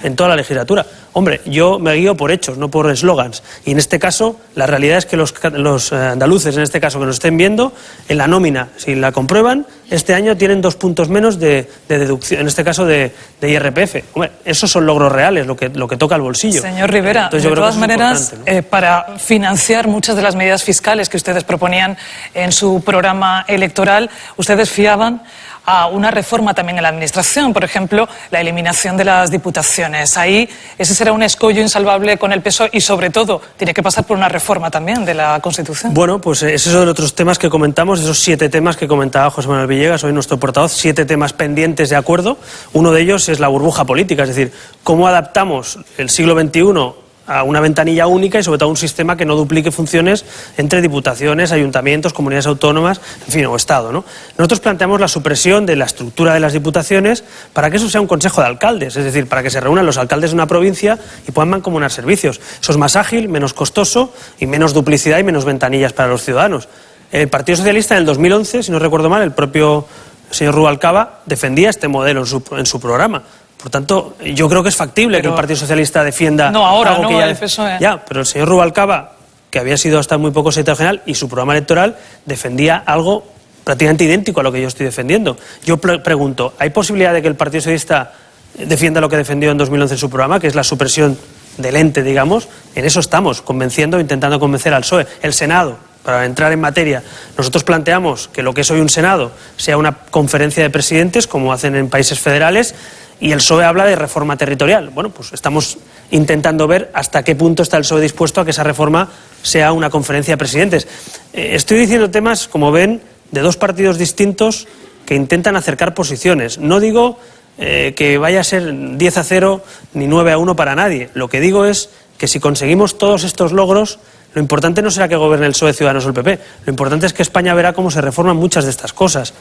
Speaker 4: en toda la legislatura. Hombre, yo me guío por hechos, no por eslogans. Y en este caso, la realidad es que los andaluces, en este caso, que nos estén viendo, en la nómina, si la comprueban, este año tienen 2 puntos menos de deducción, en este caso de IRPF. Hombre, esos son logros reales, lo que toca al bolsillo.
Speaker 3: Señor Rivera,
Speaker 4: entonces,
Speaker 3: de todas maneras, ¿no? Para financiar muchas de las medidas fiscales que ustedes proponían en su programa electoral, ustedes fiaban a una reforma también en la administración, por ejemplo, la eliminación de las diputaciones. Ahí ese será un escollo insalvable con el PSOE y, sobre todo, tiene que pasar por una reforma también de la Constitución.
Speaker 4: Bueno, pues esos son otros temas que comentamos, esos 7 temas que comentaba José Manuel Villegas, hoy nuestro portavoz, 7 temas pendientes de acuerdo. Uno de ellos es la burbuja política, es decir, cómo adaptamos el siglo XXI a una ventanilla única y sobre todo a un sistema que no duplique funciones entre diputaciones, ayuntamientos, comunidades autónomas, en fin, o Estado, ¿no? Nosotros planteamos la supresión de la estructura de las diputaciones para que eso sea un consejo de alcaldes, es decir, para que se reúnan los alcaldes de una provincia y puedan mancomunar servicios. Eso es más ágil, menos costoso y menos duplicidad y menos ventanillas para los ciudadanos. El Partido Socialista en el 2011, si no recuerdo mal, el propio señor Rubalcaba defendía este modelo en su programa. Por tanto, yo creo que es factible que el Partido Socialista defienda algo que
Speaker 3: el PSOE.
Speaker 4: Ya, pero el señor Rubalcaba, que había sido hasta muy poco secretario general, y su programa electoral defendía algo prácticamente idéntico a lo que yo estoy defendiendo. Yo pregunto, ¿hay posibilidad de que el Partido Socialista defienda lo que defendió en 2011 en su programa, que es la supresión del ente, digamos? En eso estamos, intentando convencer al PSOE. El Senado, para entrar en materia, nosotros planteamos que lo que es hoy un Senado sea una conferencia de presidentes, como hacen en países federales, y el PSOE habla de reforma territorial. Bueno, pues estamos intentando ver hasta qué punto está el PSOE dispuesto a que esa reforma sea una conferencia de presidentes. Estoy diciendo temas, como ven, de 2 partidos distintos que intentan acercar posiciones. No digo que vaya a ser 10-0 ni 9-1 para nadie. Lo que digo es que si conseguimos todos estos logros, lo importante no será que gobierne el PSOE, Ciudadanos o el PP. Lo importante es que España verá cómo se reforman muchas de estas cosas.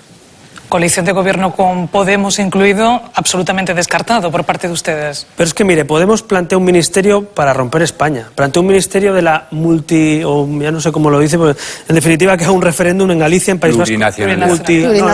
Speaker 3: Coalición de gobierno con Podemos incluido, absolutamente descartado por parte de ustedes.
Speaker 4: Pero es que, mire, Podemos plantea un ministerio para romper España. Plantea un ministerio de la o ya no sé cómo lo dice, pero en definitiva que haga un referéndum en Galicia, en País Vasco.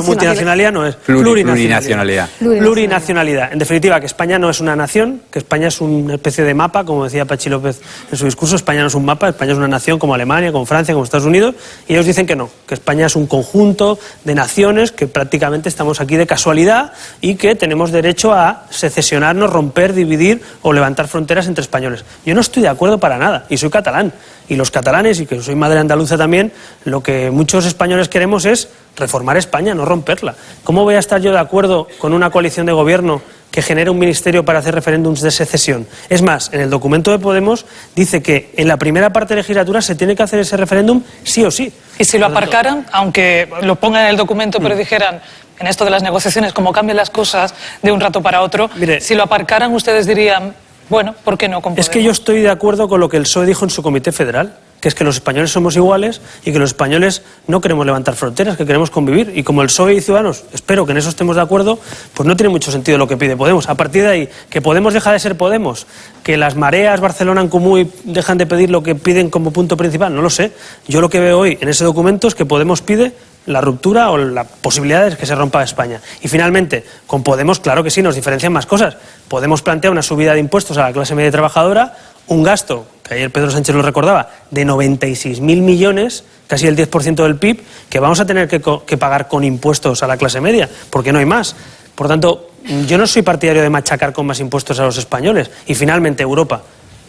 Speaker 4: Multinacionalidad no es.
Speaker 5: Plurinacionalidad.
Speaker 4: Plurinacionalidad. En definitiva, que España no es una nación, que España es una especie de mapa, como decía Pachi López en su discurso. España no es un mapa, España es una nación como Alemania, como Francia, como Estados Unidos, y ellos dicen que no, que España es un conjunto de naciones que prácticamente estamos aquí de casualidad y que tenemos derecho a secesionarnos, romper, dividir o levantar fronteras entre españoles. Yo no estoy de acuerdo para nada y soy catalán. Y los catalanes, y que soy madre andaluza también, lo que muchos españoles queremos es reformar España, no romperla. ¿Cómo voy a estar yo de acuerdo con una coalición de gobierno que genere un ministerio para hacer referéndums de secesión? Es más, en el documento de Podemos dice que en la primera parte de legislatura se tiene que hacer ese referéndum sí o sí.
Speaker 3: Y si lo aparcaran, aunque lo pongan en el documento, pero dijeran, en esto de las negociaciones, como cambian las cosas de un rato para otro,
Speaker 4: mire,
Speaker 3: si lo aparcaran, ustedes dirían, bueno, ¿por qué no con Podemos?
Speaker 4: Es que yo estoy de acuerdo con lo que el PSOE dijo en su comité federal, que es que los españoles somos iguales y que los españoles no queremos levantar fronteras, que queremos convivir. Y como el PSOE y Ciudadanos, espero que en eso estemos de acuerdo, pues no tiene mucho sentido lo que pide Podemos. A partir de ahí, que Podemos deja de ser Podemos, que las mareas Barcelona en Comú dejan de pedir lo que piden como punto principal, no lo sé. Yo lo que veo hoy en ese documento es que Podemos pide la ruptura o la posibilidad de que se rompa España. Y finalmente, con Podemos, claro que sí, nos diferencian más cosas. Podemos plantear una subida de impuestos a la clase media trabajadora, un gasto, que ayer Pedro Sánchez lo recordaba, de 96.000 millones, casi el 10% del PIB, que vamos a tener que pagar con impuestos a la clase media, porque no hay más. Por tanto, yo no soy partidario de machacar con más impuestos a los españoles. Y finalmente, Europa.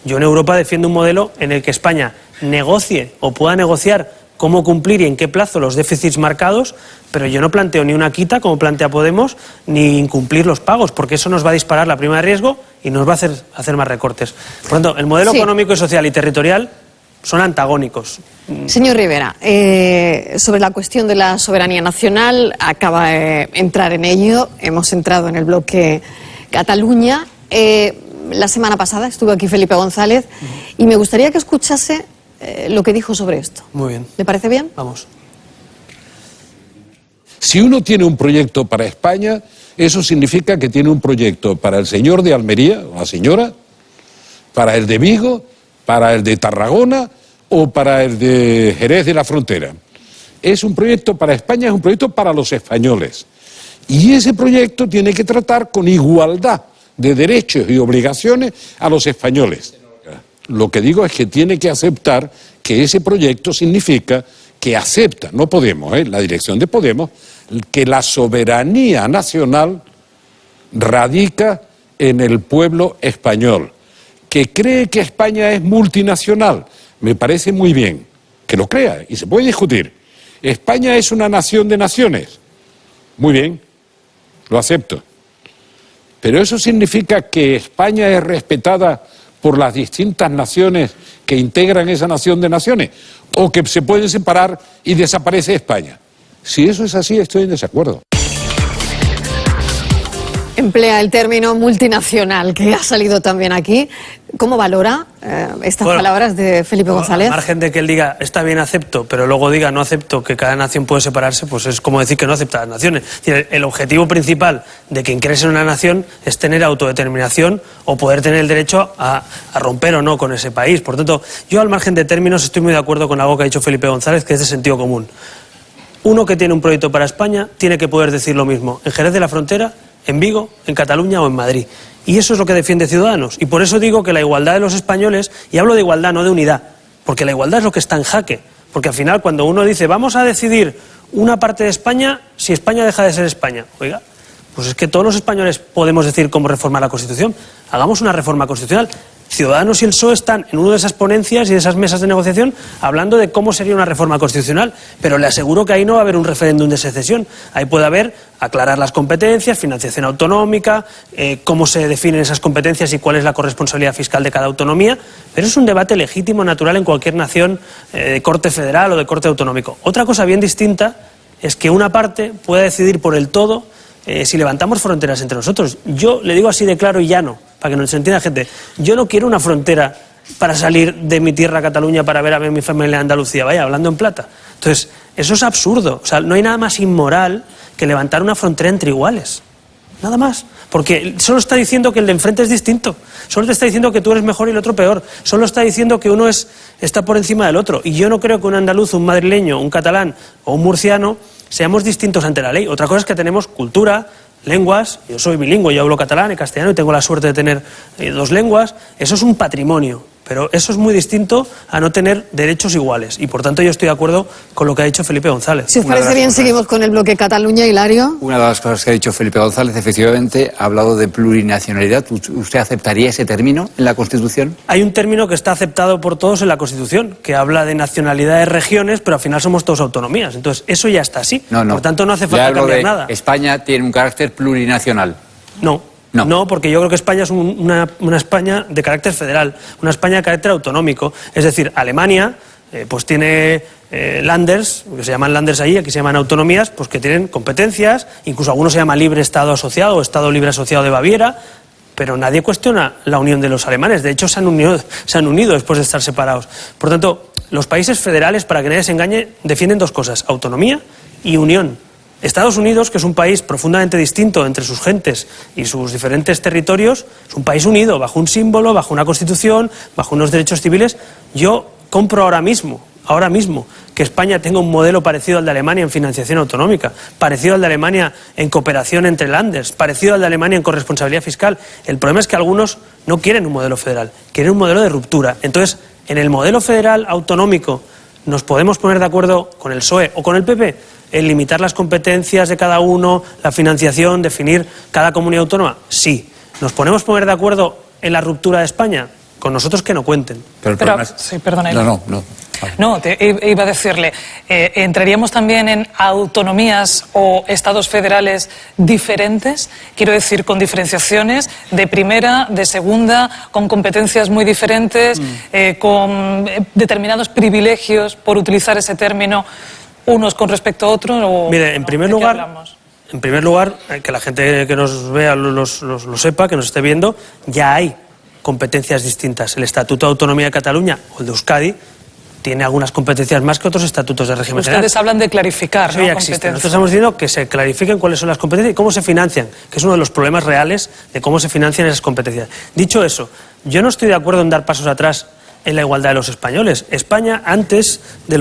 Speaker 4: Yo en Europa defiendo un modelo en el que España negocie o pueda negociar cómo cumplir y en qué plazo los déficits marcados, pero yo no planteo ni una quita, como plantea Podemos, ni incumplir los pagos, porque eso nos va a disparar la prima de riesgo y nos va a hacer más recortes. Por lo tanto, el modelo económico y social y territorial son antagónicos.
Speaker 2: Señor Rivera, sobre la cuestión de la soberanía nacional, acaba de entrar en ello, hemos entrado en el bloque Cataluña. La semana pasada estuvo aquí Felipe González y me gustaría que escuchase lo que dijo sobre esto.
Speaker 4: Muy bien.
Speaker 2: ¿Le parece bien?
Speaker 4: Vamos.
Speaker 6: Si uno tiene un proyecto para España, eso significa que tiene un proyecto para el señor de Almería, o la señora, para el de Vigo, para el de Tarragona o para el de Jerez de la Frontera. Es un proyecto para España, es un proyecto para los españoles. Y ese proyecto tiene que tratar con igualdad de derechos y obligaciones a los españoles. Lo que digo es que tiene que aceptar que ese proyecto significa que acepta, no Podemos, la dirección de Podemos, que la soberanía nacional radica en el pueblo español, que cree que España es multinacional. Me parece muy bien que lo crea y se puede discutir. España es una nación de naciones. Muy bien, lo acepto. Pero eso significa que España es respetada por las distintas naciones que integran esa nación de naciones, o que se pueden separar y desaparece España. Si eso es así, estoy en desacuerdo.
Speaker 2: Emplea el término multinacional, que ha salido también aquí. ¿Cómo valora estas palabras de Felipe González?
Speaker 4: Al margen de que él diga, está bien, acepto, pero luego diga, no acepto, que cada nación puede separarse, pues es como decir que no acepta las naciones. Es decir, el objetivo principal de quien cree en una nación es tener autodeterminación o poder tener el derecho a romper o no con ese país. Por tanto, yo al margen de términos estoy muy de acuerdo con algo que ha dicho Felipe González, que es de sentido común. Uno que tiene un proyecto para España tiene que poder decir lo mismo en Jerez de la Frontera, en Vigo, en Cataluña o en Madrid. Y eso es lo que defiende Ciudadanos. Y por eso digo que la igualdad de los españoles, y hablo de igualdad, no de unidad, porque la igualdad es lo que está en jaque. Porque al final, cuando uno dice, vamos a decidir una parte de España, si España deja de ser España, oiga, pues es que todos los españoles podemos decir cómo reformar la Constitución. Hagamos una reforma constitucional. Ciudadanos y el PSOE están en una de esas ponencias y de esas mesas de negociación hablando de cómo sería una reforma constitucional, pero le aseguro que ahí no va a haber un referéndum de secesión. Ahí puede haber aclarar las competencias, financiación autonómica, cómo se definen esas competencias y cuál es la corresponsabilidad fiscal de cada autonomía, pero es un debate legítimo, natural en cualquier nación de corte federal o de corte autonómico. Otra cosa bien distinta es que una parte pueda decidir por el todo si levantamos fronteras entre nosotros. Yo le digo así de claro y llano, para que nos entienda gente, yo no quiero una frontera para salir de mi tierra, Cataluña, para ver a mi familia en Andalucía, vaya, hablando en plata. Entonces, eso es absurdo. O sea, no hay nada más inmoral que levantar una frontera entre iguales. Nada más. Porque solo está diciendo que el de enfrente es distinto. Solo te está diciendo que tú eres mejor y el otro peor. Solo está diciendo que uno está por encima del otro. Y yo no creo que un andaluz, un madrileño, un catalán o un murciano seamos distintos ante la ley. Otra cosa es que tenemos cultura, lenguas. Yo soy bilingüe, yo hablo catalán y castellano y tengo la suerte de tener 2 lenguas. Eso es un patrimonio. Pero eso es muy distinto a no tener derechos iguales. Y por tanto yo estoy de acuerdo con lo que ha dicho Felipe González.
Speaker 2: Si os parece bien, seguimos con el bloque Cataluña, Hilario.
Speaker 5: Una de las cosas que ha dicho Felipe González, efectivamente, ha hablado de plurinacionalidad. ¿Usted aceptaría ese término en la Constitución?
Speaker 4: Hay un término que está aceptado por todos en la Constitución, que habla de nacionalidad de regiones, pero al final somos todos autonomías. Entonces, eso ya está así.
Speaker 5: No.
Speaker 4: Por tanto, no hace falta cambiar nada.
Speaker 5: España tiene un carácter plurinacional.
Speaker 4: No, porque yo creo que España es una España de carácter federal, una España de carácter autonómico. Es decir, Alemania pues tiene Länders, que se llaman Länders allí, aquí se llaman autonomías, pues que tienen competencias, incluso algunos se llama libre Estado asociado o Estado libre asociado de Baviera, pero nadie cuestiona la unión de los alemanes. De hecho, se han unido después de estar separados. Por tanto, los países federales, para que nadie se engañe, defienden 2 cosas, autonomía y unión. Estados Unidos, que es un país profundamente distinto entre sus gentes y sus diferentes territorios, es un país unido, bajo un símbolo, bajo una constitución, bajo unos derechos civiles. Yo compro ahora mismo, que España tenga un modelo parecido al de Alemania en financiación autonómica, parecido al de Alemania en cooperación entre Länders, parecido al de Alemania en corresponsabilidad fiscal. El problema es que algunos no quieren un modelo federal, quieren un modelo de ruptura. Entonces, en el modelo federal autonómico, ¿nos podemos poner de acuerdo con el PSOE o con el PP en limitar las competencias de cada uno, la financiación, definir cada comunidad autónoma? Sí. ¿Nos podemos poner de acuerdo en la ruptura de España? Con nosotros que no cuenten.
Speaker 3: Sí, perdona.
Speaker 5: No.
Speaker 3: No, iba a decirle, ¿entraríamos también en autonomías o estados federales diferentes? Quiero decir, con diferenciaciones de primera, de segunda, con competencias muy diferentes, con determinados privilegios, por utilizar ese término, unos con respecto a otros. O,
Speaker 4: mire, en primer lugar, que la gente que nos vea lo sepa, que nos esté viendo, ya hay competencias distintas. El Estatuto de Autonomía de Cataluña o el de Euskadi tiene algunas competencias más que otros estatutos de régimen general.
Speaker 3: Ustedes hablan de clarificar,
Speaker 4: Eso ya existe. Nosotros estamos diciendo que se clarifiquen cuáles son las competencias y cómo se financian, que es uno de los problemas reales de cómo se financian esas competencias. Dicho eso, yo no estoy de acuerdo en dar pasos atrás en la igualdad de los españoles. España, antes de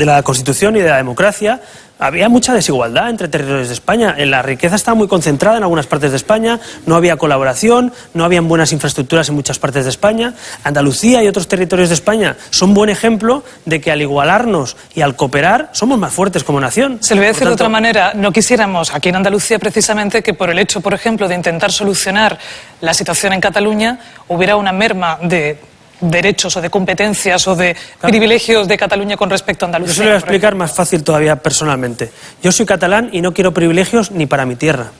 Speaker 4: la Constitución y de la democracia, había mucha desigualdad entre territorios de España. La riqueza estaba muy concentrada en algunas partes de España, no había colaboración, no habían buenas infraestructuras en muchas partes de España. Andalucía y otros territorios de España son buen ejemplo de que al igualarnos y al cooperar somos más fuertes como nación.
Speaker 3: Se lo voy a decir de otra manera, no quisiéramos aquí en Andalucía precisamente que por el hecho, por ejemplo, de intentar solucionar la situación en Cataluña hubiera una merma de derechos o de competencias o de privilegios de Cataluña con respecto a Andalucía.
Speaker 4: Yo se lo voy a explicar más fácil todavía personalmente. Yo soy catalán y no quiero privilegios ni para mi tierra.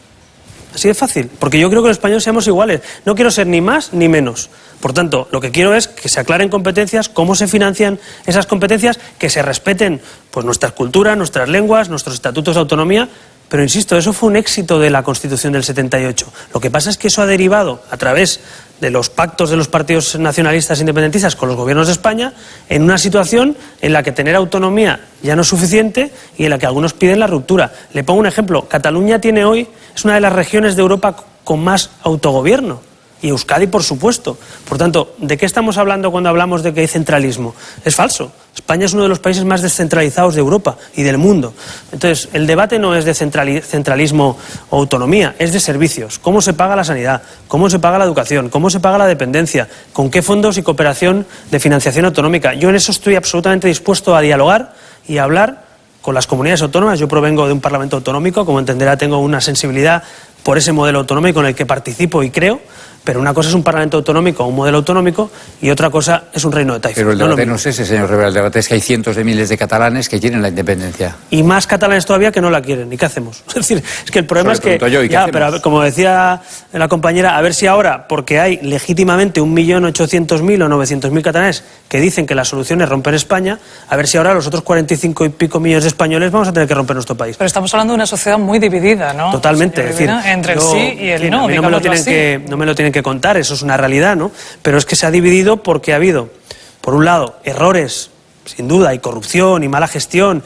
Speaker 4: Así de fácil, porque yo creo que los españoles seamos iguales. No quiero ser ni más ni menos. Por tanto, lo que quiero es que se aclaren competencias, cómo se financian esas competencias, que se respeten pues nuestras culturas, nuestras lenguas, nuestros estatutos de autonomía. Pero insisto, eso fue un éxito de la Constitución del 78. Lo que pasa es que eso ha derivado a través de los pactos de los partidos nacionalistas e independentistas con los gobiernos de España en una situación en la que tener autonomía ya no es suficiente y en la que algunos piden la ruptura. Le pongo un ejemplo. Cataluña tiene hoy, es una de las regiones de Europa con más autogobierno. Y Euskadi, por supuesto. Por tanto, ¿de qué estamos hablando cuando hablamos de que hay centralismo? Es falso. España es uno de los países más descentralizados de Europa y del mundo. Entonces, el debate no es de centralismo o autonomía, es de servicios. ¿Cómo se paga la sanidad? ¿Cómo se paga la educación? ¿Cómo se paga la dependencia? ¿Con qué fondos y cooperación de financiación autonómica? Yo en eso estoy absolutamente dispuesto a dialogar y a hablar con las comunidades autónomas. Yo provengo de un parlamento autonómico, como entenderá, tengo una sensibilidad por ese modelo autonómico en el que participo y creo. Pero una cosa es un parlamento autonómico, un modelo autonómico, y otra cosa es un reino de taifas.
Speaker 5: Pero el debate no es ese, señor Rivera. El debate es que hay cientos de miles de catalanes que quieren la independencia.
Speaker 4: Y más catalanes todavía que no la quieren. ¿Y qué hacemos? Es decir, es que el problema es que... pero como decía la compañera, a ver si ahora, porque hay legítimamente 1.800.000 o 900.000 catalanes que dicen que la solución es romper España, a ver si ahora los otros 45 y pico millones de españoles vamos a tener que romper nuestro país.
Speaker 3: Pero estamos hablando de una sociedad muy dividida, ¿no?
Speaker 4: Totalmente. Es decir,
Speaker 3: entre el sí y el no.
Speaker 4: No me lo tienen que contar, eso es una realidad, ¿no? Pero es que se ha dividido porque ha habido, por un lado, errores, sin duda, y corrupción y mala gestión,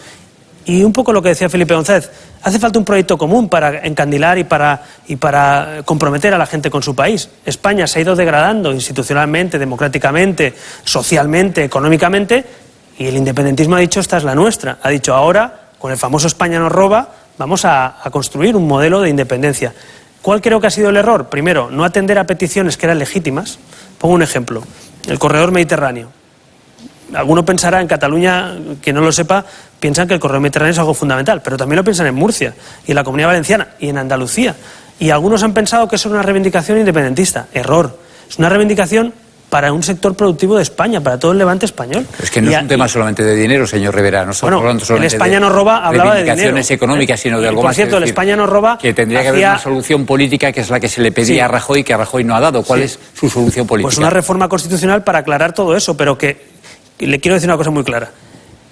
Speaker 4: y un poco lo que decía Felipe González, hace falta un proyecto común para encandilar y para comprometer a la gente con su país. España se ha ido degradando institucionalmente, democráticamente, socialmente, económicamente, y el independentismo ha dicho, esta es la nuestra. Ha dicho, ahora, con el famoso España nos roba, vamos a construir un modelo de independencia. ¿Cuál creo que ha sido el error? Primero, no atender a peticiones que eran legítimas. Pongo un ejemplo, el corredor mediterráneo. Alguno pensará en Cataluña, que no lo sepa, piensan que el corredor mediterráneo es algo fundamental, pero también lo piensan en Murcia, y en la Comunidad Valenciana, y en Andalucía. Y algunos han pensado que eso es una reivindicación independentista. Error. Es una reivindicación para un sector productivo de España, para todo el levante español.
Speaker 5: Pero es que no es un tema solamente de dinero, señor Rivera. No estamos hablando solamente
Speaker 4: el España nos roba hablaba de dinero.
Speaker 5: Reivindicaciones económicas, sino de algo más.
Speaker 4: Por cierto, el España nos roba...
Speaker 5: Que tendría que haber una solución política que es la que se le pedía a Rajoy, que a Rajoy no ha dado. ¿Cuál es su solución política?
Speaker 4: Pues una reforma constitucional para aclarar todo eso, pero que le quiero decir una cosa muy clara.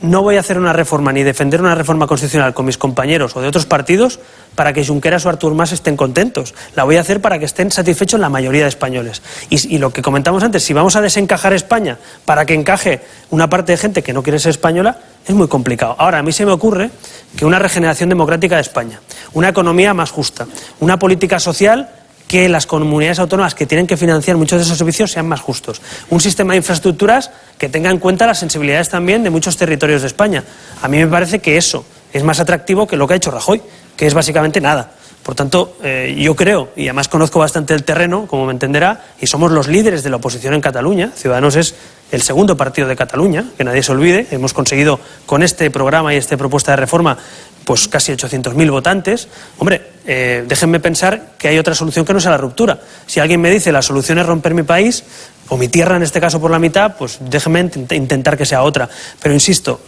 Speaker 4: No voy a hacer una reforma ni defender una reforma constitucional con mis compañeros o de otros partidos para que Junqueras o Artur Mas estén contentos. La voy a hacer para que estén satisfechos la mayoría de españoles. Y lo que comentamos antes, si vamos a desencajar España para que encaje una parte de gente que no quiere ser española, es muy complicado. Ahora, a mí se me ocurre que una regeneración democrática de España, una economía más justa, una política social que las comunidades autónomas que tienen que financiar muchos de esos servicios sean más justos. Un sistema de infraestructuras que tenga en cuenta las sensibilidades también de muchos territorios de España. A mí me parece que eso es más atractivo que lo que ha hecho Rajoy, que es básicamente nada. Por tanto, yo creo, y además conozco bastante el terreno, como me entenderá, y somos los líderes de la oposición en Cataluña. Ciudadanos es el segundo partido de Cataluña, que nadie se olvide. Hemos conseguido con este programa y esta propuesta de reforma pues casi 800.000 votantes. Hombre, déjenme pensar que hay otra solución que no sea la ruptura. Si alguien me dice la solución es romper mi país, o mi tierra en este caso por la mitad, pues déjenme intentar que sea otra. Pero insisto,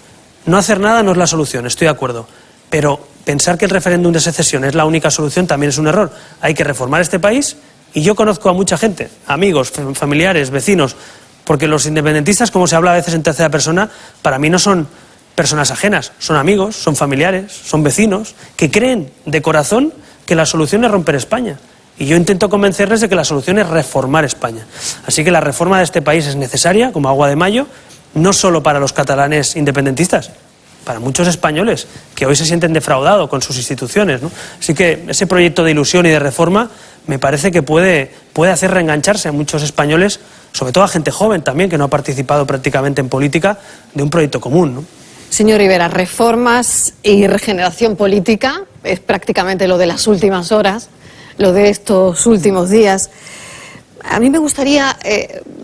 Speaker 4: no hacer nada no es la solución, estoy de acuerdo. Pero pensar que el referéndum de secesión es la única solución también es un error. Hay que reformar este país, y yo conozco a mucha gente, amigos, familiares, vecinos, porque los independentistas, como se habla a veces en tercera persona, para mí no son personas ajenas, son amigos, son familiares, son vecinos, que creen de corazón que la solución es romper España. Y yo intento convencerles de que la solución es reformar España. Así que la reforma de este país es necesaria, como agua de mayo, no solo para los catalanes independentistas, para muchos españoles que hoy se sienten defraudados con sus instituciones, ¿no? Así que ese proyecto de ilusión y de reforma me parece que puede hacer reengancharse a muchos españoles, sobre todo a gente joven también, que no ha participado prácticamente en política, de un proyecto común, ¿no?
Speaker 2: Señor Rivera, reformas y regeneración política es prácticamente lo de las últimas horas, lo de estos últimos días. A mí me gustaría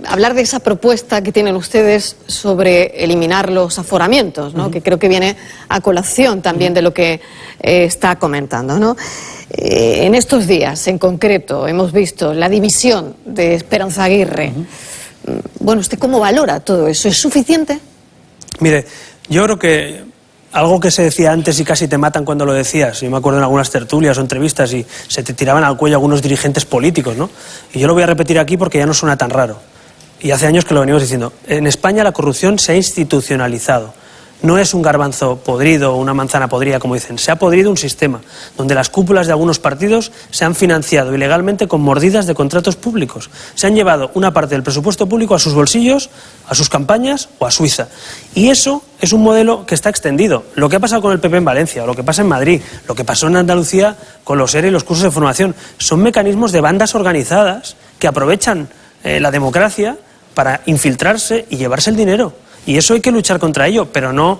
Speaker 2: hablar de esa propuesta que tienen ustedes sobre eliminar los aforamientos, ¿no? Que creo que viene a colación también de lo que está comentando, ¿no? En estos días, en concreto, hemos visto la dimisión de Esperanza Aguirre. Bueno, ¿usted cómo valora todo eso? ¿Es suficiente?
Speaker 4: Mire, yo creo que algo que se decía antes y casi te matan cuando lo decías, yo me acuerdo en algunas tertulias o entrevistas y se te tiraban al cuello algunos dirigentes políticos, ¿no? Y yo lo voy a repetir aquí porque ya no suena tan raro. Y hace años que lo venimos diciendo. En España la corrupción se ha institucionalizado. No es un garbanzo podrido o una manzana podrida, como dicen. Se ha podrido un sistema donde las cúpulas de algunos partidos se han financiado ilegalmente con mordidas de contratos públicos. Se han llevado una parte del presupuesto público a sus bolsillos, a sus campañas o a Suiza. Y eso es un modelo que está extendido. Lo que ha pasado con el PP en Valencia, o lo que pasa en Madrid, lo que pasó en Andalucía con los ERE y los cursos de formación, son mecanismos de bandas organizadas que aprovechan la democracia para infiltrarse y llevarse el dinero. Y eso hay que luchar contra ello, pero no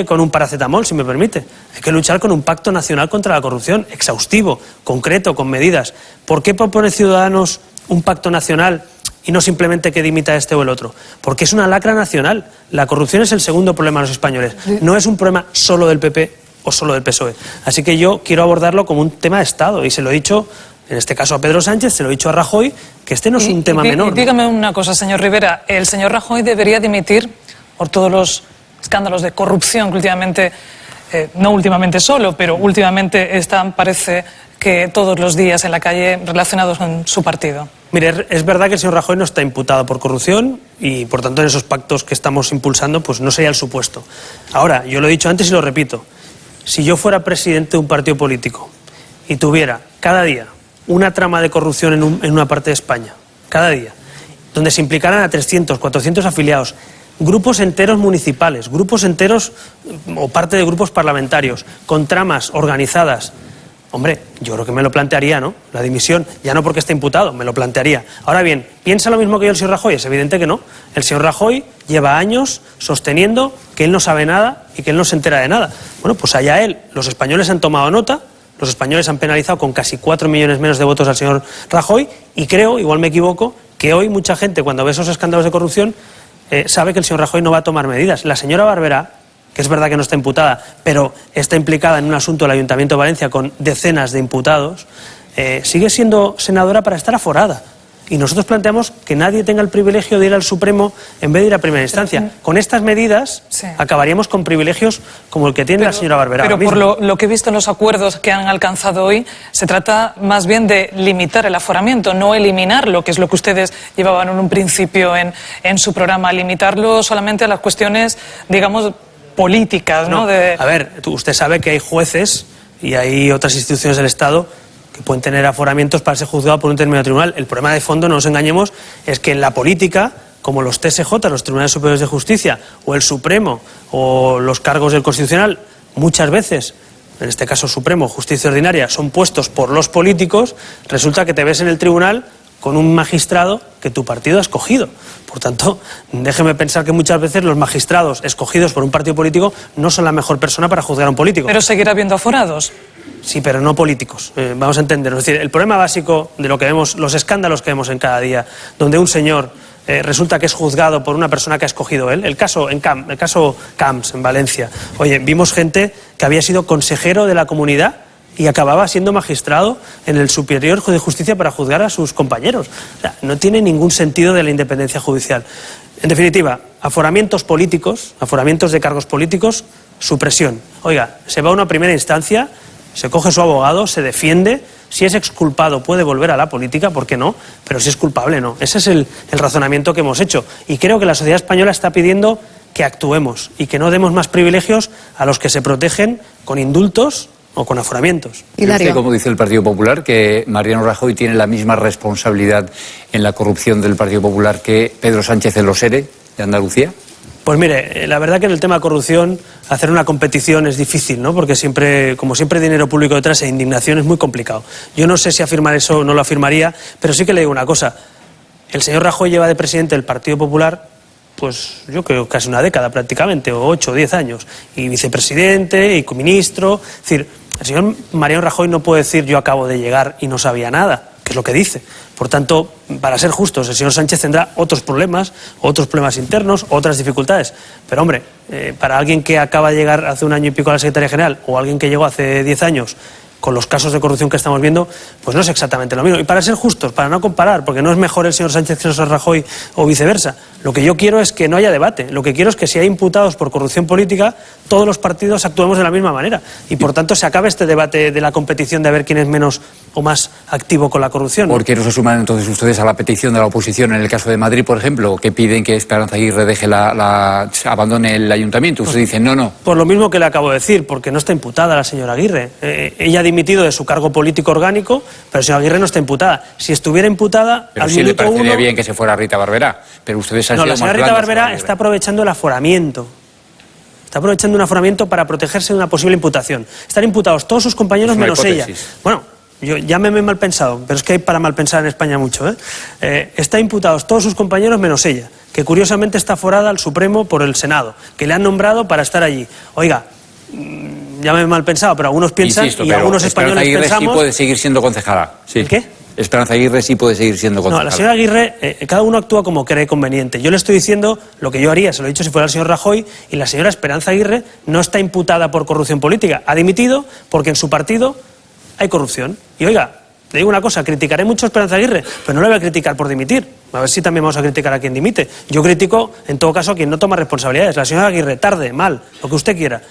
Speaker 4: con un paracetamol, si me permite. Hay que luchar con un pacto nacional contra la corrupción, exhaustivo, concreto, con medidas. ¿Por qué propone Ciudadanos un pacto nacional y no simplemente que dimita este o el otro? Porque es una lacra nacional. La corrupción es el segundo problema de los españoles. No es un problema solo del PP o solo del PSOE. Así que yo quiero abordarlo como un tema de Estado, y se lo he dicho, en este caso a Pedro Sánchez, se lo he dicho a Rajoy, que este no es un tema menor.
Speaker 3: Y dígame una cosa, señor Rivera, ¿el señor Rajoy debería dimitir por todos los escándalos de corrupción que últimamente, no últimamente solo, pero últimamente están, parece que todos los días en la calle relacionados con su partido?
Speaker 4: Mire, es verdad que el señor Rajoy no está imputado por corrupción y, por tanto, en esos pactos que estamos impulsando, pues no sería el supuesto. Ahora, yo lo he dicho antes y lo repito, si yo fuera presidente de un partido político y tuviera cada día una trama de corrupción en una parte de España, cada día, donde se implicaran a 300, 400 afiliados, grupos enteros municipales, grupos enteros o parte de grupos parlamentarios, con tramas organizadas, hombre, yo creo que me lo plantearía, ¿no? La dimisión, ya no porque esté imputado, me lo plantearía. Ahora bien, ¿piensa lo mismo que yo el señor Rajoy? Es evidente que no. El señor Rajoy lleva años sosteniendo que él no sabe nada y que él no se entera de nada. Bueno, pues allá él. Los españoles han tomado nota, los españoles han penalizado con casi 4 millones menos de votos al señor Rajoy, y creo, igual me equivoco, que hoy mucha gente, cuando ve esos escándalos de corrupción, sabe que el señor Rajoy no va a tomar medidas. La señora Barberá, que es verdad que no está imputada, pero está implicada en un asunto del Ayuntamiento de Valencia con decenas de imputados, sigue siendo senadora para estar aforada. Y nosotros planteamos que nadie tenga el privilegio de ir al Supremo en vez de ir a primera instancia. Con estas medidas acabaríamos con privilegios como el que tiene la señora Barberá.
Speaker 3: Pero por lo que he visto en los acuerdos que han alcanzado hoy, se trata más bien de limitar el aforamiento, no eliminarlo, que es lo que ustedes llevaban en un principio en su programa, limitarlo solamente a las cuestiones, digamos, políticas, ¿no?
Speaker 4: A ver, usted sabe que hay jueces y hay otras instituciones del Estado que pueden tener aforamientos para ser juzgados por un determinado tribunal. El problema de fondo, no nos engañemos, es que en la política, como los TSJ, los Tribunales Superiores de Justicia, o el Supremo, o los cargos del Constitucional, muchas veces, en este caso Supremo, Justicia Ordinaria, son puestos por los políticos, resulta que te ves en el tribunal con un magistrado que tu partido ha escogido. Por tanto, déjeme pensar que muchas veces los magistrados escogidos por un partido político no son la mejor persona para juzgar a un político.
Speaker 3: Pero seguirá habiendo aforados.
Speaker 4: Sí, pero no políticos. Vamos a entender. Es decir, el problema básico de lo que vemos, los escándalos que vemos en cada día, donde un señor resulta que es juzgado por una persona que ha escogido él. El caso Camps, en Valencia. Oye, vimos gente que había sido consejero de la comunidad y acababa siendo magistrado en el Superior de Justicia para juzgar a sus compañeros. O sea, no tiene ningún sentido de la independencia judicial. En definitiva, aforamientos políticos, aforamientos de cargos políticos, supresión. Oiga, se va a una primera instancia, se coge su abogado, se defiende. Si es exculpado puede volver a la política, ¿por qué no? Pero si es culpable, no. Ese es el razonamiento que hemos hecho. Y creo que la sociedad española está pidiendo que actuemos y que no demos más privilegios a los que se protegen con indultos o con aforamientos.
Speaker 5: ¿Usted, como dice el Partido Popular, que Mariano Rajoy tiene la misma responsabilidad en la corrupción del Partido Popular que Pedro Sánchez en los ERE de Andalucía?
Speaker 4: Pues mire, la verdad que en el tema de corrupción hacer una competición es difícil, ¿no? Porque siempre, como siempre, hay dinero público detrás e indignación es muy complicado. Yo no sé si afirmar eso o no lo afirmaría, pero sí que le digo una cosa. El señor Rajoy lleva de presidente del Partido Popular, pues yo creo casi una década prácticamente, o 8 o 10 años, y vicepresidente, y coministro. Es decir, el señor Mariano Rajoy no puede decir yo acabo de llegar y no sabía nada, que es lo que dice. Por tanto, para ser justos, el señor Sánchez tendrá otros problemas internos, otras dificultades. Pero hombre, para alguien que acaba de llegar hace un año y pico a la Secretaría General, o alguien que llegó hace 10 años, con los casos de corrupción que estamos viendo, pues no es exactamente lo mismo. Y para ser justos, para no comparar, porque no es mejor el señor Sánchez que el señor Rajoy o viceversa, lo que yo quiero es que no haya debate. Lo que quiero es que si hay imputados por corrupción política, todos los partidos actuemos de la misma manera. Y por tanto se acabe este debate de la competición de ver quién es menos o más activo con la corrupción.
Speaker 5: ¿Por qué no se suman entonces ustedes a la petición de la oposición en el caso de Madrid, por ejemplo, que piden que Esperanza Aguirre deje abandone el ayuntamiento? Usted dice no.
Speaker 4: Por lo mismo que le acabo de decir, porque no está imputada la señora Aguirre. Ella ha dimitido de su cargo político orgánico, pero la señora Aguirre no está imputada. Si estuviera imputada,
Speaker 5: pero
Speaker 4: al
Speaker 5: sí
Speaker 4: minuto
Speaker 5: le parecería
Speaker 4: uno...
Speaker 5: bien que se fuera Rita Barberá, pero ustedes han sido
Speaker 4: la señora
Speaker 5: más
Speaker 4: Rita
Speaker 5: blandos
Speaker 4: Barberá
Speaker 5: con Aguirre.
Speaker 4: está aprovechando el aforamiento. Está aprovechando un aforamiento para protegerse de una posible imputación. Están imputados todos sus compañeros menos ella. Bueno, llámeme mal pensado, pero es que hay para mal pensar en España mucho. Está imputados todos sus compañeros menos ella, que curiosamente está aforada al Supremo por el Senado, que le han nombrado para estar allí. Oiga, llámeme mal pensado, pero algunos piensan,
Speaker 5: insisto,
Speaker 4: y
Speaker 5: pero
Speaker 4: algunos
Speaker 5: Esperanza
Speaker 4: españoles
Speaker 5: Aguirre
Speaker 4: pensamos...
Speaker 5: sí puede seguir siendo concejala. Sí.
Speaker 4: ¿El qué?
Speaker 5: Esperanza Aguirre sí puede seguir siendo concejala.
Speaker 4: No, la señora Aguirre, cada uno actúa como cree conveniente. Yo le estoy diciendo lo que yo haría, se lo he dicho si fuera el señor Rajoy, y la señora Esperanza Aguirre no está imputada por corrupción política. Ha dimitido porque en su partido hay corrupción. Y oiga, le digo una cosa, criticaré mucho a Esperanza Aguirre, pero no la voy a criticar por dimitir. A ver si también vamos a criticar a quien dimite. Yo critico, en todo caso, a quien no toma responsabilidades. La señora Aguirre, tarde, mal, lo que usted quiera,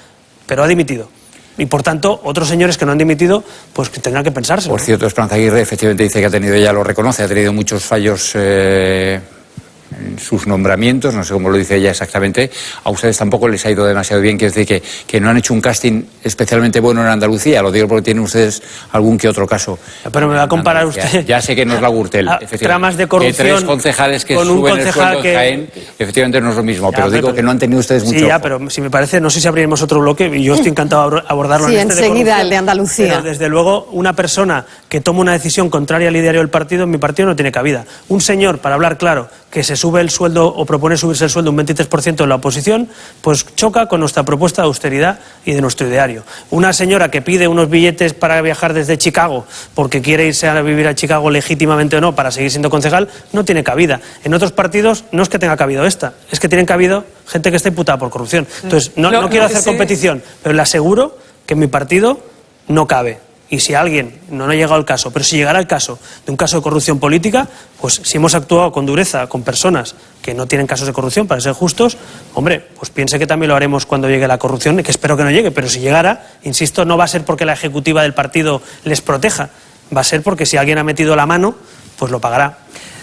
Speaker 4: pero ha dimitido. Y por tanto, otros señores que no han dimitido, pues que tendrán que pensárselo.
Speaker 5: Por cierto, Esperanza Aguirre efectivamente dice que ha tenido, ella lo reconoce, ha tenido muchos fallos en sus nombramientos, no sé cómo lo dice ella exactamente. A ustedes tampoco les ha ido demasiado bien, que es decir, que no han hecho un casting especialmente bueno en Andalucía. Lo digo porque tienen ustedes algún que otro caso.
Speaker 4: Pero me va a comparar usted...
Speaker 5: Ya sé que no es la Gürtel,
Speaker 4: tramas de corrupción...
Speaker 5: Que 3 concejales que
Speaker 4: con un
Speaker 5: suben el
Speaker 4: concejal
Speaker 5: sueldo en Jaén, efectivamente no es lo mismo, pero digo que no han tenido ustedes mucho...
Speaker 4: Sí, ya, pero si me parece, no sé si abriremos otro bloque, y yo estoy encantado de abordarlo
Speaker 2: sí,
Speaker 4: en este
Speaker 2: enseguida, el de Andalucía.
Speaker 4: Pero desde luego, una persona que toma una decisión contraria al ideario del partido, en mi partido no tiene cabida. Un señor, para hablar claro, que se sube el sueldo o propone subirse el sueldo un 23% en la oposición, pues choca con nuestra propuesta de austeridad y de nuestro ideario. Una señora que pide unos billetes para viajar desde Chicago porque quiere irse a vivir a Chicago legítimamente o no para seguir siendo concejal, no tiene cabida. En otros partidos no es que tenga cabido esta, es que tienen cabido gente que está imputada por corrupción. Entonces, no quiero hacer competición, pero le aseguro que en mi partido no cabe. Y si alguien, no ha llegado el caso, pero si llegara el caso de un caso de corrupción política, pues si hemos actuado con dureza con personas que no tienen casos de corrupción, para ser justos, hombre, pues piense que también lo haremos cuando llegue la corrupción, que espero que no llegue, pero si llegara, insisto, no va a ser porque la ejecutiva del partido les proteja, va a ser porque si alguien ha metido la mano, pues lo pagará.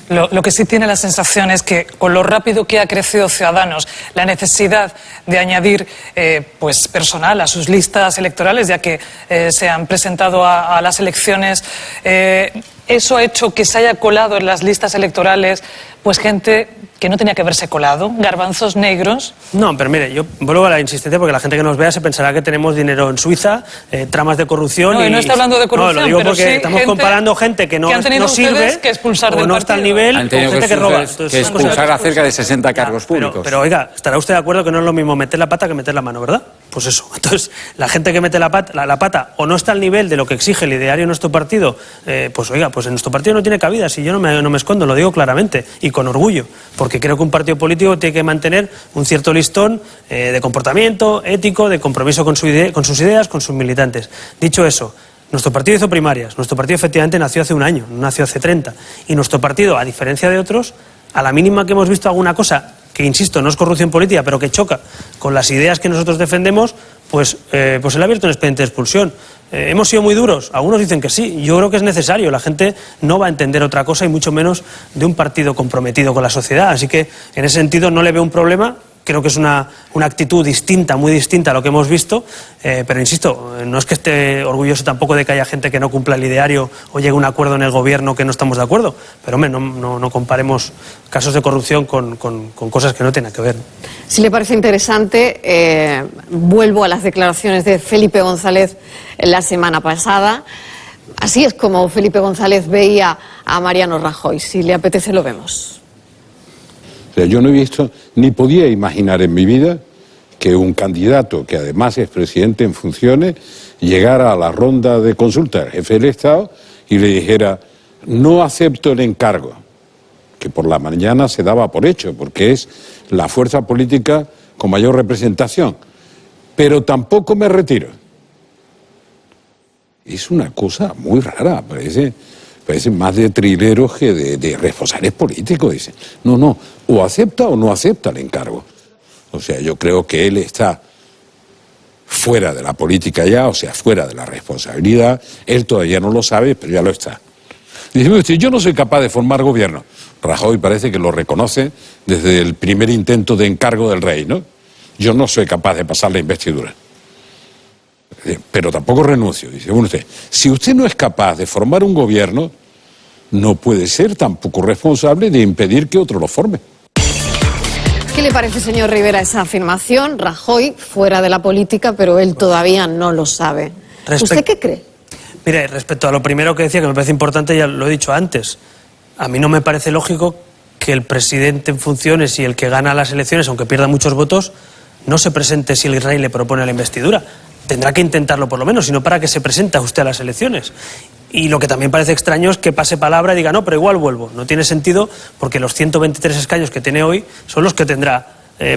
Speaker 3: Lo que sí tiene la sensación es que con lo rápido que ha crecido Ciudadanos, la necesidad de añadir pues personal a sus listas electorales, ya que se han presentado a las elecciones, eso ha hecho que se haya colado en las listas electorales pues gente que no tenía que haberse colado, garbanzos negros.
Speaker 4: No, pero mire, yo vuelvo a la insistencia porque la gente que nos vea se pensará que tenemos dinero en Suiza, tramas de corrupción...
Speaker 3: No, y no está hablando de corrupción,
Speaker 4: no, lo digo
Speaker 3: pero
Speaker 4: porque
Speaker 3: sí
Speaker 4: estamos comparando gente que no sirve
Speaker 3: que expulsar
Speaker 4: o no está al nivel,
Speaker 5: han
Speaker 4: o
Speaker 5: tenido
Speaker 4: gente que roba.
Speaker 5: Que expulsar a cerca de 60 cargos públicos.
Speaker 4: Pero oiga, estará usted de acuerdo que no es lo mismo meter la pata que meter la mano, ¿verdad? pues eso. Entonces, la gente que mete la pata o no está al nivel de lo que exige el ideario de nuestro partido, pues oiga, pues en nuestro partido no tiene cabida, si yo no me escondo, lo digo claramente y con orgullo, porque creo que un partido político tiene que mantener un cierto listón de comportamiento ético, de compromiso con sus ideas, con sus militantes. Dicho eso, nuestro partido hizo primarias, nuestro partido efectivamente nació hace un año, no nació hace 30, y nuestro partido, a diferencia de otros, a la mínima que hemos visto alguna cosa que, insisto, no es corrupción política, pero que choca con las ideas que nosotros defendemos, pues se le ha abierto un expediente de expulsión. ¿Hemos sido muy duros? Algunos dicen que sí. Yo creo que es necesario. La gente no va a entender otra cosa y mucho menos de un partido comprometido con la sociedad. Así que, en ese sentido, no le veo un problema. Creo que es una actitud distinta, muy distinta a lo que hemos visto, pero insisto, no es que esté orgulloso tampoco de que haya gente que no cumpla el ideario o llegue a un acuerdo en el gobierno que no estamos de acuerdo, pero hombre, no comparemos casos de corrupción con cosas que no tienen que ver.
Speaker 2: Si le parece interesante, vuelvo a las declaraciones de Felipe González la semana pasada. Así es como Felipe González veía a Mariano Rajoy. Si le apetece, lo vemos.
Speaker 6: O sea, yo no he visto, ni podía imaginar en mi vida que un candidato, que además es presidente en funciones, llegara a la ronda de consulta del jefe del Estado y le dijera, no acepto el encargo, que por la mañana se daba por hecho, porque es la fuerza política con mayor representación, pero tampoco me retiro. Es una cosa muy rara, parece más de trileros que de responsables políticos. Dicen, no, o acepta o no acepta el encargo. O sea, yo creo que él está fuera de la política ya, o sea, fuera de la responsabilidad. Él todavía no lo sabe, pero ya lo está. Dice usted, yo no soy capaz de formar gobierno. Rajoy parece que lo reconoce desde el primer intento de encargo del rey, ¿no? Yo no soy capaz de pasar la investidura. Pero tampoco renuncio. Dice, bueno, usted, si usted no es capaz de formar un gobierno, no puede ser tampoco responsable de impedir que otro lo forme.
Speaker 2: ¿Qué le parece, señor Rivera, esa afirmación? Rajoy fuera de la política, pero él todavía no lo sabe. ¿Usted qué cree?
Speaker 4: Mire, respecto a lo primero que decía, que me parece importante, ya lo he dicho antes, a mí no me parece lógico que el presidente en funciones y el que gana las elecciones, aunque pierda muchos votos, no se presente si el rey le propone la investidura. Tendrá que intentarlo por lo menos, sino para que se presenta usted a las elecciones. Y lo que también parece extraño es que pase palabra y diga, no, pero igual vuelvo. No tiene sentido porque los 123 escaños que tiene hoy son los que tendrá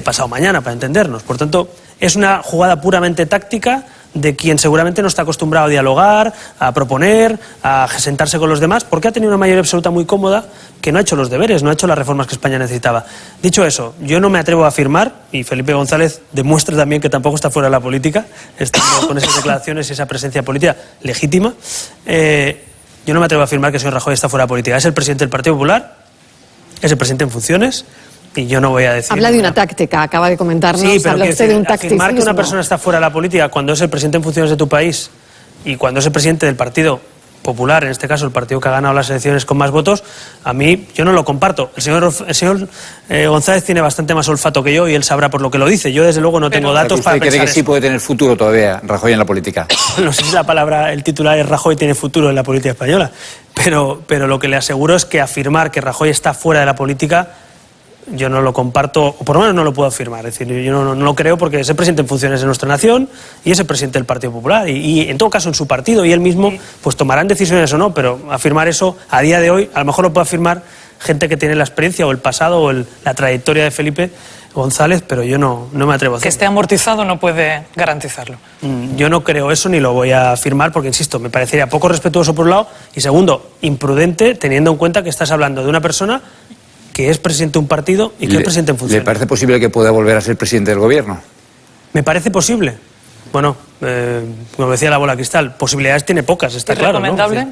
Speaker 4: pasado mañana, para entendernos. Por tanto, es una jugada puramente táctica de quien seguramente no está acostumbrado a dialogar, a proponer, a sentarse con los demás, porque ha tenido una mayoría absoluta muy cómoda que no ha hecho los deberes, no ha hecho las reformas que España necesitaba. Dicho eso, yo no me atrevo a afirmar, y Felipe González demuestra también que tampoco está fuera de la política, estando con esas declaraciones y esa presencia política legítima, yo no me atrevo a afirmar que el señor Rajoy está fuera de la política. Es el presidente del Partido Popular, es el presidente en funciones, y yo no voy a decir...
Speaker 2: Habla de una táctica, acaba de comentarnos,
Speaker 4: sí, pero
Speaker 2: habla usted de un tacticismo.
Speaker 4: Afirmar que una persona está fuera de la política cuando es el presidente en funciones de tu país y cuando es el presidente del Partido Popular, en este caso el partido que ha ganado las elecciones con más votos, a mí yo no lo comparto. El señor González tiene bastante más olfato que yo y él sabrá por lo que lo dice. Yo desde luego no tengo datos para pensar.
Speaker 5: ¿Usted cree que sí puede tener futuro todavía Rajoy en la política?
Speaker 4: No sé si la palabra, el titular es Rajoy tiene futuro en la política española, pero lo que le aseguro es que afirmar que Rajoy está fuera de la política, yo no lo comparto, o por lo menos no lo puedo afirmar. Es decir, yo no lo creo porque es el presidente en funciones de nuestra nación y es el presidente del Partido Popular. Y en todo caso en su partido y él mismo pues tomarán decisiones o no, pero afirmar eso a día de hoy, a lo mejor lo puede afirmar gente que tiene la experiencia o el pasado o la trayectoria de Felipe González, pero yo no me atrevo a hacerlo.
Speaker 3: Que esté amortizado no puede garantizarlo.
Speaker 4: Yo no creo eso ni lo voy a afirmar porque, insisto, me parecería poco respetuoso por un lado y segundo, imprudente teniendo en cuenta que estás hablando de una persona que es presidente de un partido y que es presidente en funciones.
Speaker 5: ¿Le parece posible que pueda volver a ser presidente del gobierno?
Speaker 4: Me parece posible. Bueno, como decía la bola de cristal, posibilidades tiene pocas, está claro, ¿no?
Speaker 3: ¿Recomendable?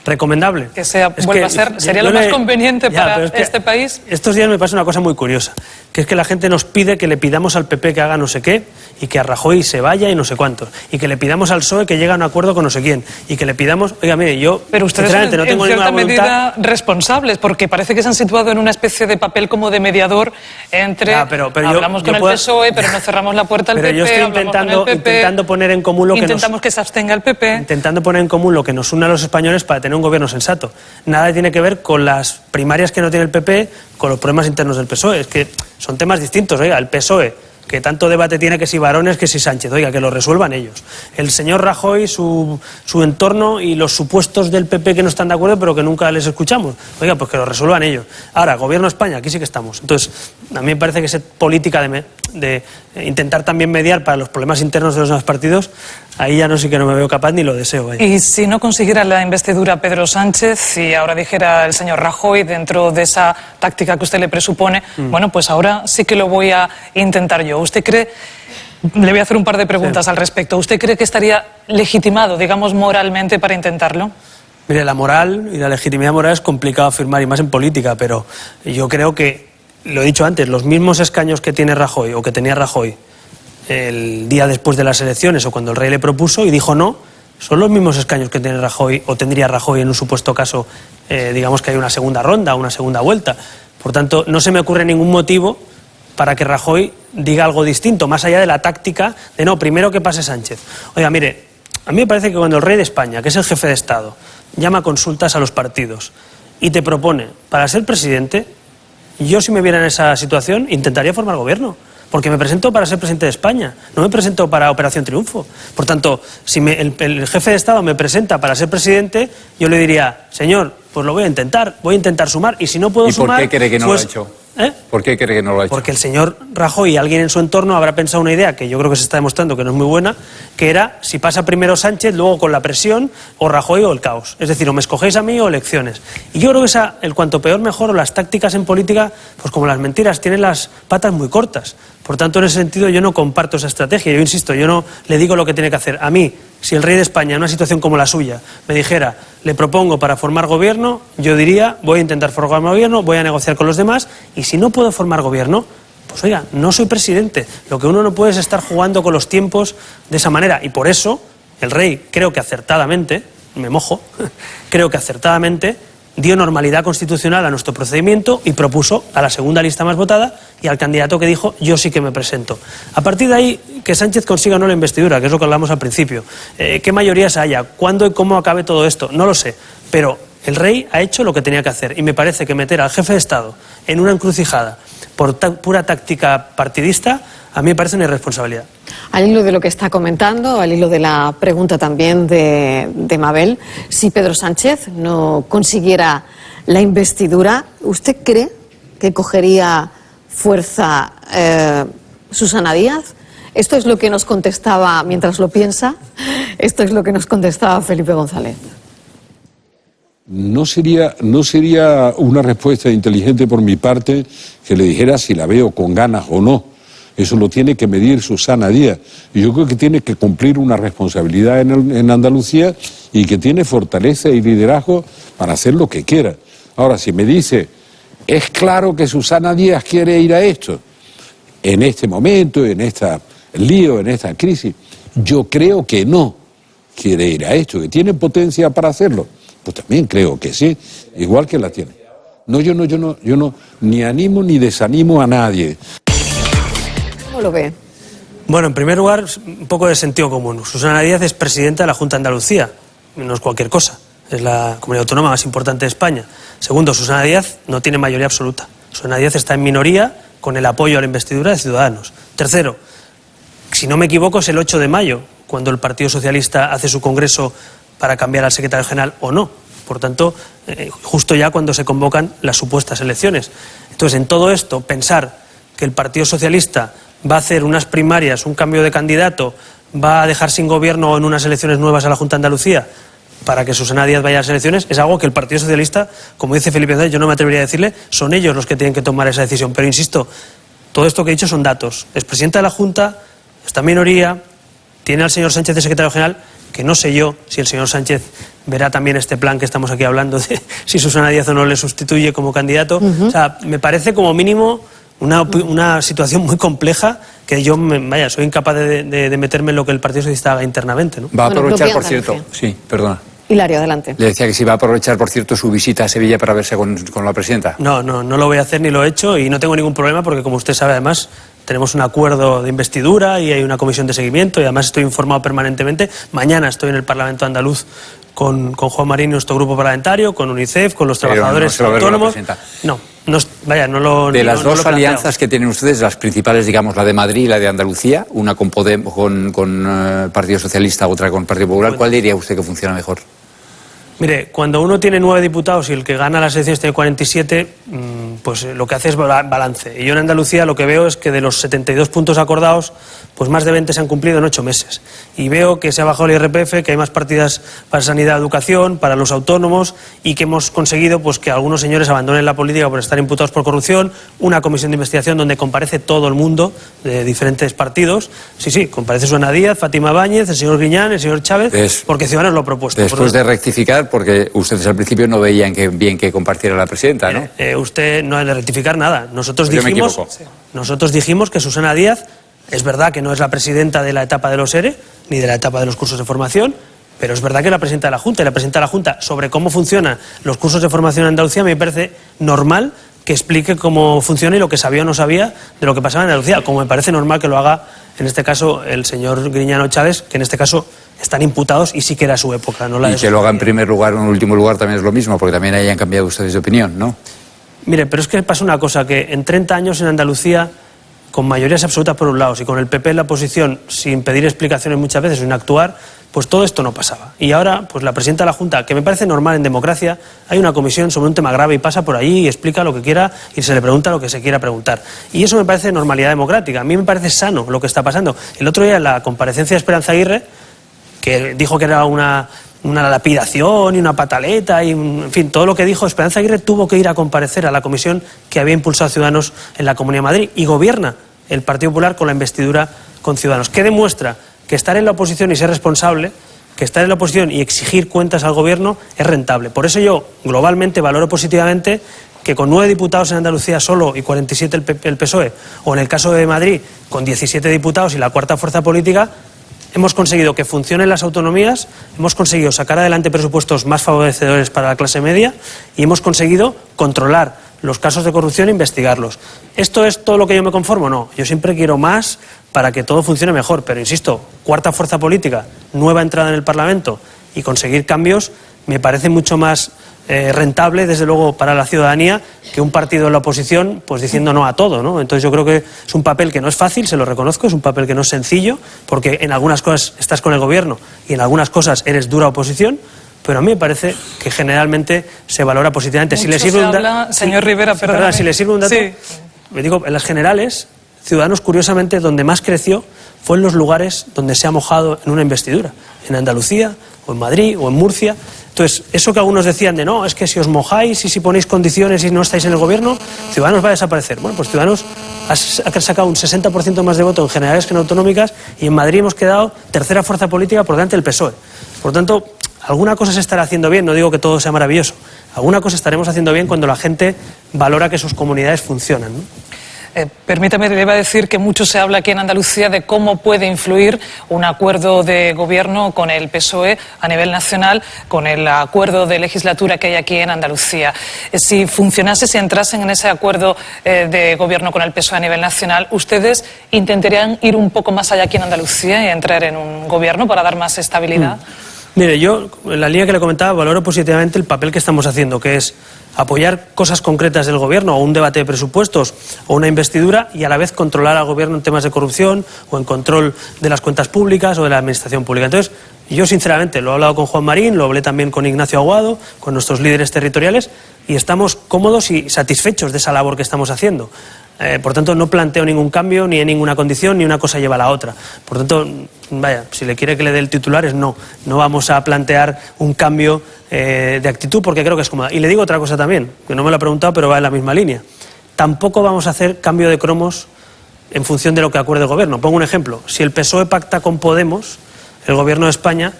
Speaker 4: Recomendable.
Speaker 3: Que vuelva a ser, sería lo más conveniente para este país.
Speaker 4: Estos días me pasa una cosa muy curiosa, que es que la gente nos pide que le pidamos al PP que haga no sé qué, y que a Rajoy se vaya y no sé cuántos, y que le pidamos al PSOE que llegue a un acuerdo con no sé quién, y que le pidamos, oiga, mire, yo
Speaker 3: pero ustedes
Speaker 4: sinceramente no tengo ninguna voluntad.
Speaker 3: En cierta medida responsables, porque parece que se han situado en una especie de papel como de mediador entre hablamos con el PSOE, pero no cerramos la puerta al PP,
Speaker 4: yo estoy intentando poner en común lo
Speaker 3: intentamos que se abstenga el PP.
Speaker 4: Intentando poner en común lo que nos une a los españoles para tener un gobierno sensato. Nada tiene que ver con las primarias que no tiene el PP, con los problemas internos del PSOE. Es que son temas distintos. Oiga, el PSOE que tanto debate tiene que si Varones, que si Sánchez. Oiga, que lo resuelvan ellos. El señor Rajoy, su entorno y los supuestos del PP que no están de acuerdo, pero que nunca les escuchamos. Oiga, pues que lo resuelvan ellos. Ahora, Gobierno de España, aquí sí que estamos. Entonces, a mí me parece que esa política de intentar también mediar para los problemas internos de los demás partidos, ahí ya no sé que no me veo capaz ni lo deseo. Vaya.
Speaker 3: Y si no consiguiera la investidura Pedro Sánchez y ahora dijera el señor Rajoy dentro de esa táctica que usted le presupone, bueno, pues ahora sí que lo voy a intentar yo. ¿Usted cree, le voy a hacer un par de preguntas al respecto, ¿usted cree que estaría legitimado, digamos, moralmente para intentarlo?
Speaker 4: Mire, la moral y la legitimidad moral es complicado afirmar, y más en política, pero yo creo que, lo he dicho antes, los mismos escaños que tiene Rajoy o que tenía Rajoy el día después de las elecciones o cuando el rey le propuso y dijo no, son los mismos escaños que tiene Rajoy o tendría Rajoy en un supuesto caso, digamos que hay una segunda ronda, una segunda vuelta. Por tanto, no se me ocurre ningún motivo para que Rajoy diga algo distinto, más allá de la táctica de no, primero que pase Sánchez. Oiga, mire, a mí me parece que cuando el rey de España, que es el jefe de Estado, llama a consultas a los partidos y te propone para ser presidente, yo si me viera en esa situación intentaría formar gobierno. Porque me presento para ser presidente de España, no me presento para Operación Triunfo. Por tanto, si el jefe de Estado me presenta para ser presidente, yo le diría, señor, pues lo voy a intentar sumar, y si no puedo sumar...
Speaker 5: ¿Y por qué cree que no
Speaker 4: pues,
Speaker 5: lo ha hecho?
Speaker 4: ¿Eh?
Speaker 5: ¿Por qué cree que no lo ha hecho?
Speaker 4: Porque el señor Rajoy y alguien en su entorno habrá pensado una idea que yo creo que se está demostrando que no es muy buena, que era, si pasa primero Sánchez, luego con la presión, o Rajoy o el caos. Es decir, o me escogéis a mí o elecciones. Y yo creo que el cuanto peor mejor, o las tácticas en política, pues como las mentiras, tienen las patas muy cortas. Por tanto, en ese sentido, yo no comparto esa estrategia. Yo insisto, yo no le digo lo que tiene que hacer. A mí, si el rey de España, en una situación como la suya, me dijera, le propongo para formar gobierno, yo diría, voy a intentar formar gobierno, voy a negociar con los demás, y si no puedo formar gobierno, pues oiga, no soy presidente. Lo que uno no puede es estar jugando con los tiempos de esa manera. Y por eso, el rey, creo que acertadamente, me mojo, creo que acertadamente dio normalidad constitucional a nuestro procedimiento y propuso a la segunda lista más votada y al candidato que dijo yo sí que me presento. A partir de ahí, que Sánchez consiga o no la investidura, que es lo que hablamos al principio, qué mayorías haya, cuándo y cómo acabe todo esto, no lo sé, pero el rey ha hecho lo que tenía que hacer y me parece que meter al jefe de Estado en una encrucijada por pura táctica partidista, a mí me parece una irresponsabilidad.
Speaker 2: Al hilo de lo que está comentando, al hilo de la pregunta también de Mabel, si Pedro Sánchez no consiguiera la investidura, ¿usted cree que cogería fuerza Susana Díaz? Esto es lo que nos contestaba, mientras lo piensa, esto es lo que nos contestaba Felipe González.
Speaker 6: No sería una respuesta inteligente por mi parte que le dijera si la veo con ganas o no. Eso lo tiene que medir Susana Díaz. Y yo creo que tiene que cumplir una responsabilidad en Andalucía y que tiene fortaleza y liderazgo para hacer lo que quiera. Ahora, si me dice, es claro que Susana Díaz quiere ir a esto, en este momento, en este lío, en esta crisis, yo creo que no quiere ir a esto, que tiene potencia para hacerlo. Pues también creo que sí, igual que la tiene. No, yo no ni animo ni desanimo a nadie.
Speaker 2: ¿Cómo lo ve?
Speaker 4: Bueno, en primer lugar, un poco de sentido común. Susana Díaz es presidenta de la Junta de Andalucía, no es cualquier cosa, es la comunidad autónoma más importante de España. Segundo, Susana Díaz no tiene mayoría absoluta. Susana Díaz está en minoría con el apoyo a la investidura de Ciudadanos. Tercero, si no me equivoco, es el 8 de mayo, cuando el Partido Socialista hace su congreso para cambiar al secretario general o no. Por tanto, justo ya cuando se convocan las supuestas elecciones. Entonces, en todo esto, pensar que el Partido Socialista va a hacer unas primarias, un cambio de candidato, va a dejar sin gobierno en unas elecciones nuevas a la Junta de Andalucía para que Susana Díaz vaya a las elecciones, es algo que el Partido Socialista, como dice Felipe González, yo no me atrevería a decirle, son ellos los que tienen que tomar esa decisión. Pero insisto, todo esto que he dicho son datos. Es presidenta de la Junta, está en minoría, tiene al señor Sánchez de secretario general, que no sé yo si el señor Sánchez verá también este plan que estamos aquí hablando de si Susana Díaz o no le sustituye como candidato. O sea, me parece como mínimo una situación muy compleja que yo, soy incapaz de meterme en lo que el Partido Socialista haga internamente, ¿no?
Speaker 5: Va a aprovechar, por cierto, sí, perdona.
Speaker 2: Hilario, adelante.
Speaker 5: Le decía que si va a aprovechar, por cierto, su visita a Sevilla para verse con la presidenta.
Speaker 4: No lo voy a hacer ni lo he hecho y no tengo ningún problema porque, como usted sabe, además, tenemos un acuerdo de investidura y hay una comisión de seguimiento y además estoy informado permanentemente. Mañana estoy en el Parlamento andaluz con Juan Marín y nuestro grupo parlamentario, con UNICEF, con los trabajadores autónomos.
Speaker 5: No. De las dos alianzas que tienen ustedes, las principales, digamos, la de Madrid y la de Andalucía, una con Partido Socialista, otra con Partido Popular, ¿cuál diría usted que funciona mejor?
Speaker 4: Mire, cuando uno tiene 9 diputados y el que gana las elecciones tiene 47, pues lo que hace es balance. Y yo en Andalucía lo que veo es que de los 72 puntos acordados, pues más de 20 se han cumplido en 8 meses. Y veo que se ha bajado el IRPF, que hay más partidas para sanidad, educación, para los autónomos, y que hemos conseguido pues que algunos señores abandonen la política por estar imputados por corrupción, una comisión de investigación donde comparece todo el mundo de diferentes partidos. Sí, comparece Susana Díaz, Fátima Báñez, el señor Griñán, el señor Chávez, porque Ciudadanos lo ha propuesto.
Speaker 5: Después de rectificar, porque ustedes al principio no veían bien que compartiera la presidenta, ¿no?
Speaker 4: Usted no ha de rectificar nada. Nosotros dijimos que Susana Díaz, es verdad que no es la presidenta de la etapa de los ERE, ni de la etapa de los cursos de formación, pero es verdad que es la presidenta de la Junta, y la presidenta de la Junta sobre cómo funcionan los cursos de formación en Andalucía me parece normal que explique cómo funciona y lo que sabía o no sabía de lo que pasaba en Andalucía, como me parece normal que lo haga en este caso el señor Griñán Chávez, que en este caso están imputados y sí que era su época, no la de
Speaker 5: Y que lo haga en primer lugar o en último lugar también es lo mismo, porque también hayan cambiado ustedes de opinión, ¿no?
Speaker 4: Mire, pero es que pasa una cosa, que en 30 años en Andalucía, con mayorías absolutas por un lado, y con el PP en la oposición, sin pedir explicaciones muchas veces, sin actuar, pues todo esto no pasaba. Y ahora, pues la presidenta de la Junta, que me parece normal en democracia, hay una comisión sobre un tema grave y pasa por allí y explica lo que quiera y se le pregunta lo que se quiera preguntar. Y eso me parece normalidad democrática. A mí me parece sano lo que está pasando. El otro día en la comparecencia de Esperanza Aguirre, que dijo que era una lapidación y una pataleta y en fin, todo lo que dijo, Esperanza Aguirre tuvo que ir a comparecer a la comisión que había impulsado Ciudadanos en la Comunidad de Madrid, y gobierna el Partido Popular con la investidura con Ciudadanos, que demuestra que estar en la oposición y ser responsable, que estar en la oposición y exigir cuentas al gobierno es rentable. Por eso yo globalmente valoro positivamente que con 9 diputados en Andalucía solo y 47 el PSOE, o en el caso de Madrid con 17 diputados y la cuarta fuerza política, hemos conseguido que funcionen las autonomías, hemos conseguido sacar adelante presupuestos más favorecedores para la clase media y hemos conseguido controlar los casos de corrupción e investigarlos. ¿Esto es todo lo que yo me conformo? No, yo siempre quiero más para que todo funcione mejor, pero insisto, cuarta fuerza política, nueva entrada en el Parlamento y conseguir cambios me parece mucho más rentable, desde luego, para la ciudadanía, que un partido en la oposición pues diciendo no a todo, ¿no? Entonces yo creo que es un papel que no es fácil, se lo reconozco, es un papel que no es sencillo, porque en algunas cosas estás con el gobierno y en algunas cosas eres dura oposición, pero a mí me parece que generalmente se valora positivamente.
Speaker 3: Si le sirve señor Rivera, perdón.
Speaker 4: Si le sirve un dato, me digo, en las generales, Ciudadanos, curiosamente, donde más creció fue en los lugares donde se ha mojado en una investidura, en Andalucía, o en Madrid, o en Murcia. Entonces, eso que algunos decían de no, es que si os mojáis y si ponéis condiciones y no estáis en el gobierno, Ciudadanos va a desaparecer. Bueno, pues Ciudadanos ha sacado un 60% más de voto en generales que en autonómicas, y en Madrid hemos quedado tercera fuerza política por delante del PSOE. Por lo tanto, alguna cosa se estará haciendo bien, no digo que todo sea maravilloso, alguna cosa estaremos haciendo bien cuando la gente valora que sus comunidades funcionan, ¿no?
Speaker 3: Permítame, le iba a decir que mucho se habla aquí en Andalucía de cómo puede influir un acuerdo de gobierno con el PSOE a nivel nacional, con el acuerdo de legislatura que hay aquí en Andalucía. Si funcionase, si entrasen en ese acuerdo de gobierno con el PSOE a nivel nacional, ¿ustedes intentarían ir un poco más allá aquí en Andalucía y entrar en un gobierno para dar más estabilidad?
Speaker 4: Mire, yo, en la línea que le comentaba, valoro positivamente el papel que estamos haciendo, que es apoyar cosas concretas del gobierno, o un debate de presupuestos, o una investidura, y a la vez controlar al gobierno en temas de corrupción, o en control de las cuentas públicas o de la administración pública. Entonces, yo sinceramente lo he hablado con Juan Marín, lo hablé también con Ignacio Aguado, con nuestros líderes territoriales, y estamos cómodos y satisfechos de esa labor que estamos haciendo. Por tanto, no planteo ningún cambio, ni en ninguna condición, ni una cosa lleva a la otra. Por tanto, vaya, si le quiere que le dé el titular, es no vamos a plantear un cambio de actitud, porque creo que es cómoda. Y le digo otra cosa también, que no me lo ha preguntado, pero va en la misma línea. Tampoco vamos a hacer cambio de cromos en función de lo que acuerde el gobierno. Pongo un ejemplo. Si el PSOE pacta con Podemos, el gobierno de España,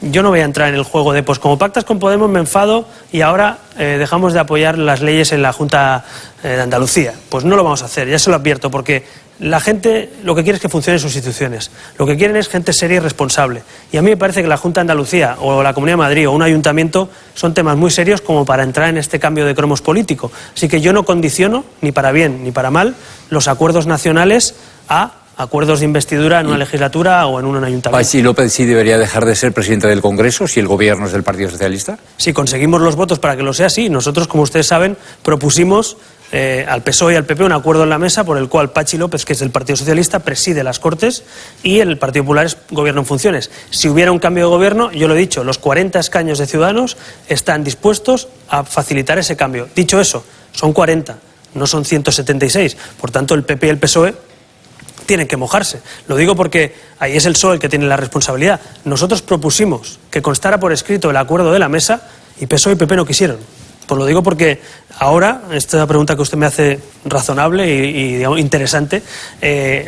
Speaker 4: yo no voy a entrar en el juego de, pues como pactas con Podemos me enfado y ahora dejamos de apoyar las leyes en la Junta de Andalucía. Pues no lo vamos a hacer, ya se lo advierto, porque la gente lo que quiere es que funcionen sus instituciones. Lo que quieren es gente seria y responsable. Y a mí me parece que la Junta de Andalucía o la Comunidad de Madrid o un ayuntamiento son temas muy serios como para entrar en este cambio de cromos político. Así que yo no condiciono, ni para bien ni para mal, los acuerdos nacionales a acuerdos de investidura en una legislatura o en un ayuntamiento.
Speaker 5: ¿Patxi López sí debería dejar de ser presidente del Congreso si el gobierno es del Partido Socialista?
Speaker 4: Si conseguimos los votos para que lo sea, sí. Nosotros, como ustedes saben, propusimos al PSOE y al PP un acuerdo en la mesa por el cual Patxi López, que es del Partido Socialista, preside las Cortes y el Partido Popular es gobierno en funciones. Si hubiera un cambio de gobierno, yo lo he dicho, los 40 escaños de Ciudadanos están dispuestos a facilitar ese cambio. Dicho eso, son 40, no son 176. Por tanto, el PP y el PSOE tienen que mojarse. Lo digo porque ahí es el PSOE el que tiene la responsabilidad. Nosotros propusimos que constara por escrito el acuerdo de la mesa y PSOE y PP no quisieron. Pues lo digo porque ahora, esta pregunta que usted me hace razonable y digamos, interesante,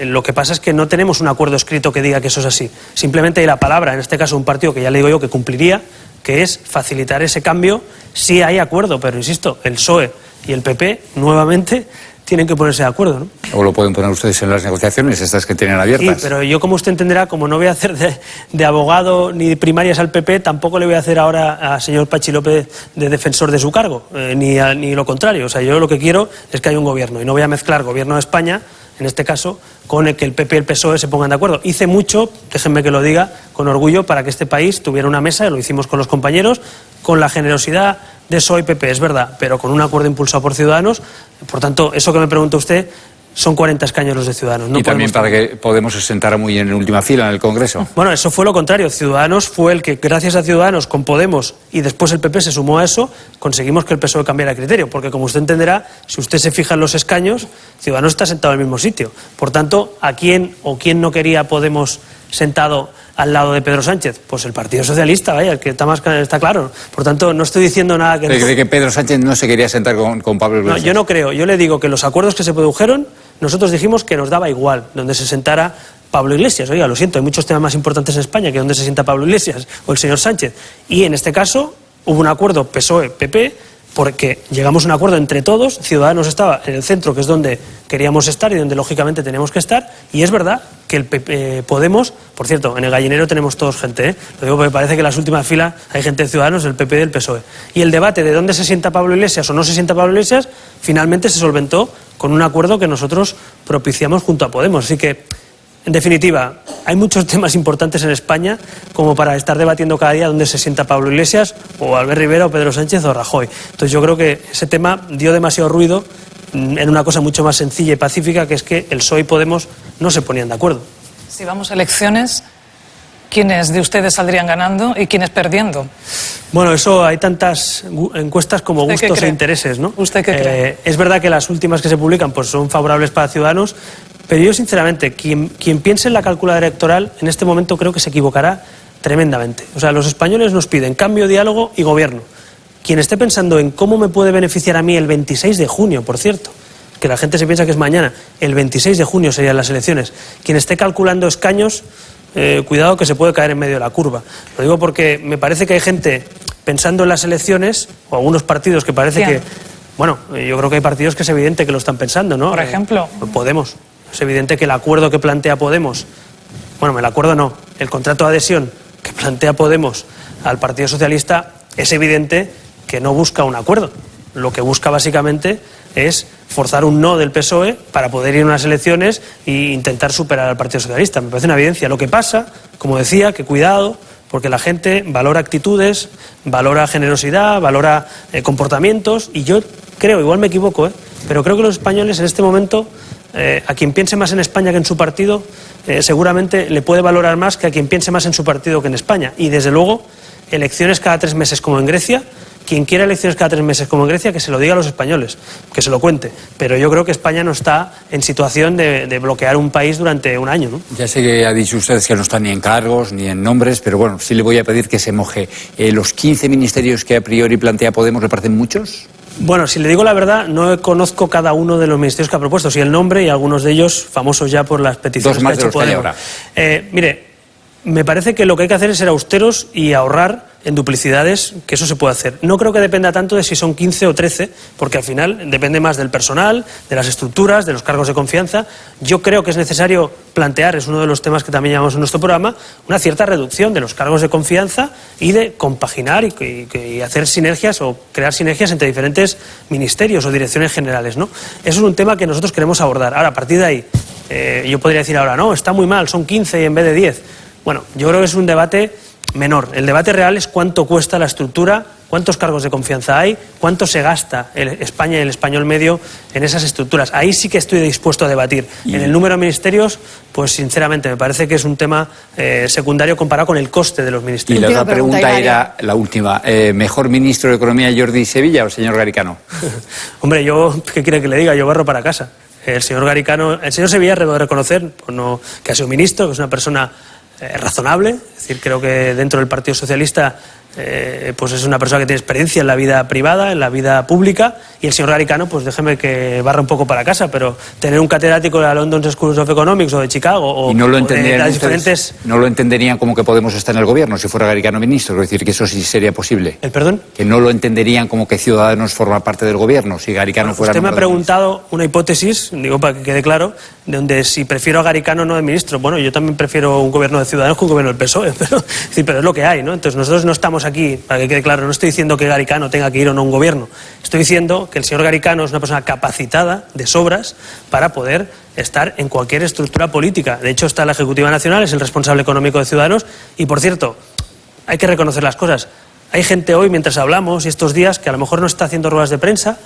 Speaker 4: lo que pasa es que no tenemos un acuerdo escrito que diga que eso es así. Simplemente hay la palabra, en este caso un partido que ya le digo yo que cumpliría, que es facilitar ese cambio si hay acuerdo. Pero insisto, el PSOE y el PP nuevamente tienen que ponerse de acuerdo, ¿no?
Speaker 5: ¿O lo pueden poner ustedes en las negociaciones, estas que tienen abiertas?
Speaker 4: Sí, pero yo, como usted entenderá, como no voy a hacer de abogado ni de primarias al PP, tampoco le voy a hacer ahora al señor Patxi López de defensor de su cargo, ni lo contrario. O sea, yo lo que quiero es que haya un gobierno y no voy a mezclar gobierno de España, en este caso, con el que el PP y el PSOE se pongan de acuerdo. Hice mucho, déjenme que lo diga con orgullo, para que este país tuviera una mesa, lo hicimos con los compañeros, con la generosidad de PSOE y PP, es verdad, pero con un acuerdo impulsado por Ciudadanos. Por tanto, eso que me pregunta usted, son 40 escaños los de Ciudadanos. No
Speaker 5: y también para que Podemos se sentara muy en última fila en el Congreso.
Speaker 4: Bueno, eso fue lo contrario. Ciudadanos fue el que, gracias a Ciudadanos, con Podemos y después el PP se sumó a eso, conseguimos que el PSOE cambiara de criterio. Porque, como usted entenderá, si usted se fija en los escaños, Ciudadanos está sentado en el mismo sitio. Por tanto, ¿a quién o quién no quería Podemos sentado al lado de Pedro Sánchez? Pues el Partido Socialista, vaya, el que está claro. Por tanto, no estoy diciendo nada que...
Speaker 5: ¿De que Pedro Sánchez no se quería sentar con Pablo Iglesias?
Speaker 4: No, yo no creo. Yo le digo que los acuerdos que se produjeron, nosotros dijimos que nos daba igual donde se sentara Pablo Iglesias. Oiga, lo siento, hay muchos temas más importantes en España que donde se sienta Pablo Iglesias o el señor Sánchez. Y en este caso hubo un acuerdo PSOE-PP porque llegamos a un acuerdo entre todos. Ciudadanos estaba en el centro, que es donde queríamos estar y donde lógicamente tenemos que estar, y es verdad que el PP, Podemos, por cierto, en el gallinero tenemos todos gente, lo digo porque parece que en las últimas filas hay gente de Ciudadanos, del PP y del PSOE, y el debate de dónde se sienta Pablo Iglesias o no se sienta Pablo Iglesias finalmente se solventó con un acuerdo que nosotros propiciamos junto a Podemos. Así que, en definitiva, hay muchos temas importantes en España como para estar debatiendo cada día dónde se sienta Pablo Iglesias o Albert Rivera o Pedro Sánchez o Rajoy. Entonces yo creo que ese tema dio demasiado ruido en una cosa mucho más sencilla y pacífica, que es que el PSOE y Podemos no se ponían de acuerdo.
Speaker 3: Si vamos a elecciones, ¿quiénes de ustedes saldrían ganando y quiénes perdiendo?
Speaker 4: Bueno, eso hay tantas encuestas como gustos e intereses, ¿no?
Speaker 3: ¿Usted qué cree?
Speaker 4: Es verdad que las últimas que se publican pues son favorables para Ciudadanos, pero yo sinceramente, quien piense en la calculadora electoral en este momento creo que se equivocará tremendamente. O sea, los españoles nos piden cambio, diálogo y gobierno. Quien esté pensando en cómo me puede beneficiar a mí el 26 de junio, por cierto, que la gente se piensa que es mañana, el 26 de junio serían las elecciones. Quien esté calculando escaños, cuidado que se puede caer en medio de la curva. Lo digo porque me parece que hay gente pensando en las elecciones, o algunos partidos que parece que... Bueno, yo creo que hay partidos que es evidente que lo están pensando, ¿no?
Speaker 3: Por ejemplo.
Speaker 4: Podemos. Es evidente que el acuerdo que plantea Podemos, bueno, el acuerdo no, el contrato de adhesión que plantea Podemos al Partido Socialista, es evidente que no busca un acuerdo. Lo que busca básicamente es forzar un no del PSOE para poder ir a unas elecciones e intentar superar al Partido Socialista. Me parece una evidencia. Lo que pasa, como decía, que cuidado, porque la gente valora actitudes, valora generosidad, valora comportamientos, y yo creo, igual me equivoco, pero creo que los españoles en este momento, a quien piense más en España que en su partido, seguramente le puede valorar más que a quien piense más en su partido que en España. Y desde luego, elecciones cada 3 meses como en Grecia. Quien quiera elecciones cada 3 meses como en Grecia, que se lo diga a los españoles, que se lo cuente. Pero yo creo que España no está en situación de bloquear un país durante un año, ¿no?
Speaker 5: Ya sé que ha dicho usted que no está ni en cargos ni en nombres, pero bueno, sí le voy a pedir que se moje. ¿Los 15 ministerios que a priori plantea Podemos le parecen muchos?
Speaker 4: Bueno, si le digo la verdad, no conozco cada uno de los ministerios que ha propuesto, sí el nombre y algunos de ellos famosos ya por las peticiones
Speaker 5: Dos más
Speaker 4: que ha hecho
Speaker 5: de los que hay
Speaker 4: Podemos.
Speaker 5: ahora.
Speaker 4: Mire, me parece que lo que hay que hacer es ser austeros y ahorrar en duplicidades, que eso se puede hacer. No creo que dependa tanto de si son 15 o 13, porque al final depende más del personal, de las estructuras, de los cargos de confianza. Yo creo que es necesario plantear, es uno de los temas que también llevamos en nuestro programa, una cierta reducción de los cargos de confianza y de compaginar y hacer sinergias o crear sinergias entre diferentes ministerios o direcciones generales, ¿no? Eso es un tema que nosotros queremos abordar. Ahora, a partir de ahí, yo podría decir ahora, no, está muy mal, son 15 en vez de 10. Bueno, yo creo que es un debate menor. El debate real es cuánto cuesta la estructura, cuántos cargos de confianza hay, cuánto se gasta España y el español medio en esas estructuras. Ahí sí que estoy dispuesto a debatir. En el número de ministerios, pues sinceramente me parece que es un tema secundario comparado con el coste de los
Speaker 5: Y
Speaker 4: ministerios.
Speaker 5: la otra pregunta era la última. ¿Mejor ministro de Economía Jordi Sevilla o el señor Garicano?
Speaker 4: Hombre, yo, ¿qué quiere que le diga? Yo barro para casa. El señor Sevilla, debo de reconocer que ha sido ministro, que es una persona razonable, es decir, creo que dentro del Partido Socialista pues es una persona que tiene experiencia en la vida privada, en la vida pública, y el señor Garicano, pues déjeme que barra un poco para casa, pero tener un catedrático de la London School of Economics o de Chicago o,
Speaker 5: ¿Y no lo
Speaker 4: o de las diferentes...
Speaker 5: ¿No lo entenderían como que Podemos estar en el gobierno si fuera Garicano ministro? Es decir, que eso sí sería posible.
Speaker 4: ¿El perdón?
Speaker 5: Que no lo entenderían como que Ciudadanos forma parte del gobierno si Garicano fuera...
Speaker 4: Usted me ha
Speaker 5: nombrado
Speaker 4: preguntado una hipótesis, digo para que quede claro, de donde si prefiero a Garicano no de ministro. Bueno, yo también prefiero un gobierno de Ciudadanos que un gobierno del PSOE, pero es lo que hay, ¿no? Entonces nosotros no estamos aquí, para que quede claro, no estoy diciendo que Garicano tenga que ir o no a un gobierno. Estoy diciendo que el señor Garicano es una persona capacitada de sobras para poder estar en cualquier estructura política. De hecho, está en la Ejecutiva Nacional, es el responsable económico de Ciudadanos y, por cierto, hay que reconocer las cosas. Hay gente hoy, mientras hablamos, y estos días, que a lo mejor no está haciendo ruedas de prensa,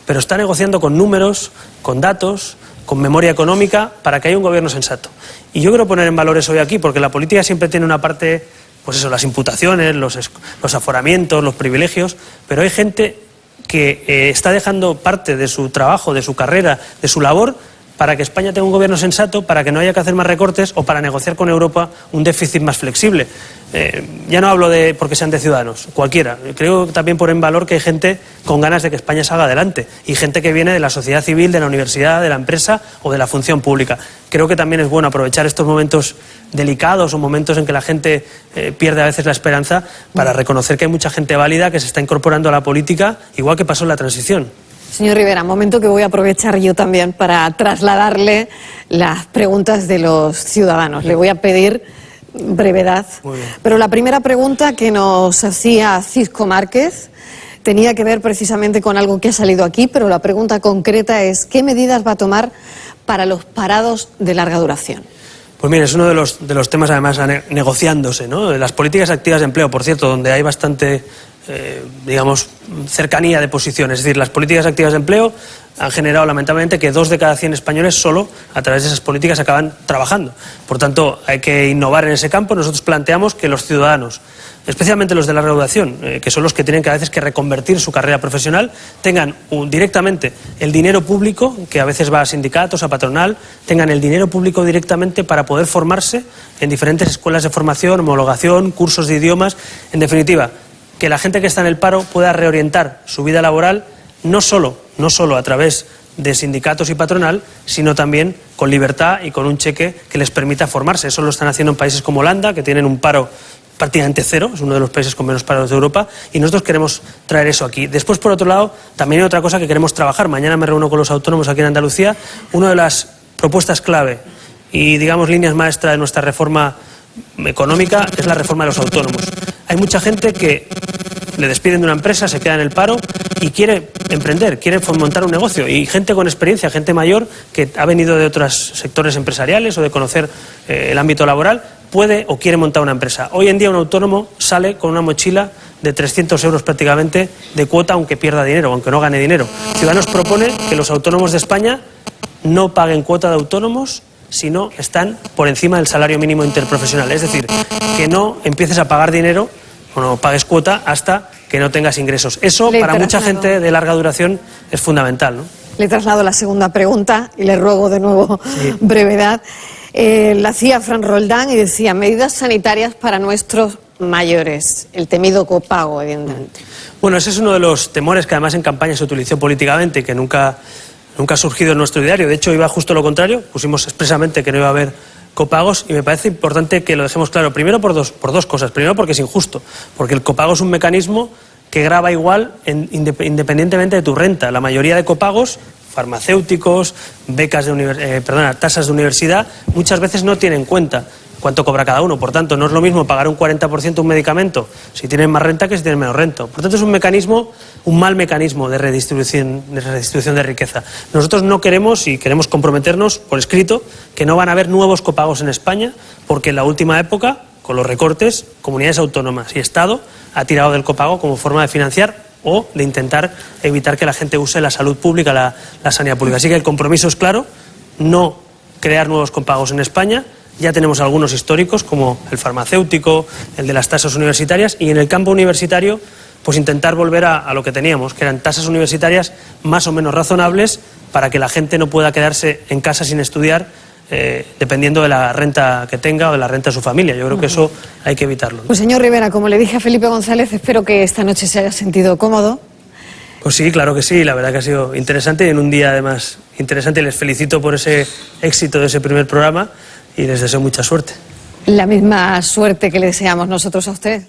Speaker 4: pero está negociando con números, con datos, con memoria económica, para que haya un gobierno sensato. Y yo quiero poner en valor eso hoy aquí, porque la política siempre tiene una parte, pues eso, las imputaciones, los aforamientos, los privilegios, pero hay gente que está dejando parte de su trabajo, de su carrera, de su labor, para que España tenga un gobierno sensato, para que no haya que hacer más recortes o para negociar con Europa un déficit más flexible. Ya no hablo de porque sean de Ciudadanos, cualquiera. Creo que también poner en valor que hay gente con ganas de que España salga adelante y gente que viene de la sociedad civil, de la universidad, de la empresa o de la función pública. Creo que también es bueno aprovechar estos momentos delicados o momentos en que la gente pierde a veces la esperanza para reconocer que hay mucha gente válida que se está incorporando a la política, igual que pasó en la transición.
Speaker 2: Señor Rivera, momento que voy a aprovechar yo también para trasladarle las preguntas de los ciudadanos. Le voy a pedir brevedad. Pero la primera pregunta que nos hacía Cisco Márquez tenía que ver precisamente con algo que ha salido aquí, pero la pregunta concreta es ¿qué medidas va a tomar para los parados de larga duración?
Speaker 4: Pues mire, es uno de los temas además negociándose, ¿no? Las políticas activas de empleo, por cierto, donde hay bastante digamos, cercanía de posiciones. Es decir, las políticas activas de empleo han generado lamentablemente que 2 de cada 100 españoles solo a través de esas políticas acaban trabajando. Por tanto, hay que innovar en ese campo. Nosotros planteamos que los ciudadanos, especialmente los de larga duración, que son los que tienen que a veces que reconvertir su carrera profesional, tengan directamente el dinero público, que a veces va a sindicatos, a patronal, tengan el dinero público directamente para poder formarse en diferentes escuelas de formación, homologación, cursos de idiomas, en definitiva, que la gente que está en el paro pueda reorientar su vida laboral no solo a través de sindicatos y patronal, sino también con libertad y con un cheque que les permita formarse. Eso lo están haciendo en países como Holanda, que tienen un paro prácticamente cero, es uno de los países con menos paros de Europa, y nosotros queremos traer eso aquí. Después, por otro lado, también hay otra cosa que queremos trabajar. Mañana me reúno con los autónomos aquí en Andalucía. Una de las propuestas clave y, digamos, líneas maestras de nuestra reforma económica es la reforma de los autónomos. Hay mucha gente que le despiden de una empresa, se queda en el paro y quiere emprender, quiere montar un negocio. Y gente con experiencia, gente mayor que ha venido de otros sectores empresariales o de conocer el ámbito laboral, puede o quiere montar una empresa. Hoy en día un autónomo sale con una mochila de 300 euros prácticamente de cuota, aunque pierda dinero, aunque no gane dinero. Ciudadanos propone que los autónomos de España no paguen cuota de autónomos si no están por encima del salario mínimo interprofesional. Es decir, que no empieces a pagar dinero o no pagues cuota hasta que no tengas ingresos. Eso para mucha gente de larga duración es fundamental, ¿no?
Speaker 2: Le traslado la segunda pregunta y le ruego de nuevo brevedad. La hacía Fran Roldán y decía medidas sanitarias para nuestros mayores, el temido copago, evidentemente.
Speaker 4: Bueno, ese es uno de los temores que además en campaña se utilizó políticamente y que nunca ha surgido en nuestro diario. De hecho, iba justo lo contrario. Pusimos expresamente que no iba a haber copagos, y me parece importante que lo dejemos claro. Primero por dos cosas. Primero porque es injusto, porque el copago es un mecanismo que grava igual independientemente de tu renta. La mayoría de copagos, farmacéuticos, becas de tasas de universidad, muchas veces no tienen en cuenta cuánto cobra cada uno. Por tanto, no es lo mismo pagar un 40% un medicamento si tienen más renta que si tienen menos renta. Por tanto, es un mal mecanismo de redistribución de riqueza. Nosotros no queremos, y queremos comprometernos por escrito, que no van a haber nuevos copagos en España, porque en la última época, con los recortes, comunidades autónomas y Estado ha tirado del copago como forma de financiar o de intentar evitar que la gente use la salud pública, la sanidad pública. Así que el compromiso es claro, no crear nuevos copagos en España. Ya tenemos algunos históricos, como el farmacéutico, el de las tasas universitarias, y en el campo universitario, pues intentar volver a lo que teníamos, que eran tasas universitarias más o menos razonables para que la gente no pueda quedarse en casa sin estudiar, dependiendo de la renta que tenga o de la renta de su familia. Yo creo que eso hay que evitarlo.
Speaker 2: Pues señor Rivera, como le dije a Felipe González, espero que esta noche se haya sentido cómodo.
Speaker 4: Pues sí, claro que sí, la verdad que ha sido interesante, y en un día además interesante, y les felicito por ese éxito de ese primer programa y les deseo mucha suerte.
Speaker 2: La misma suerte que le deseamos nosotros a usted.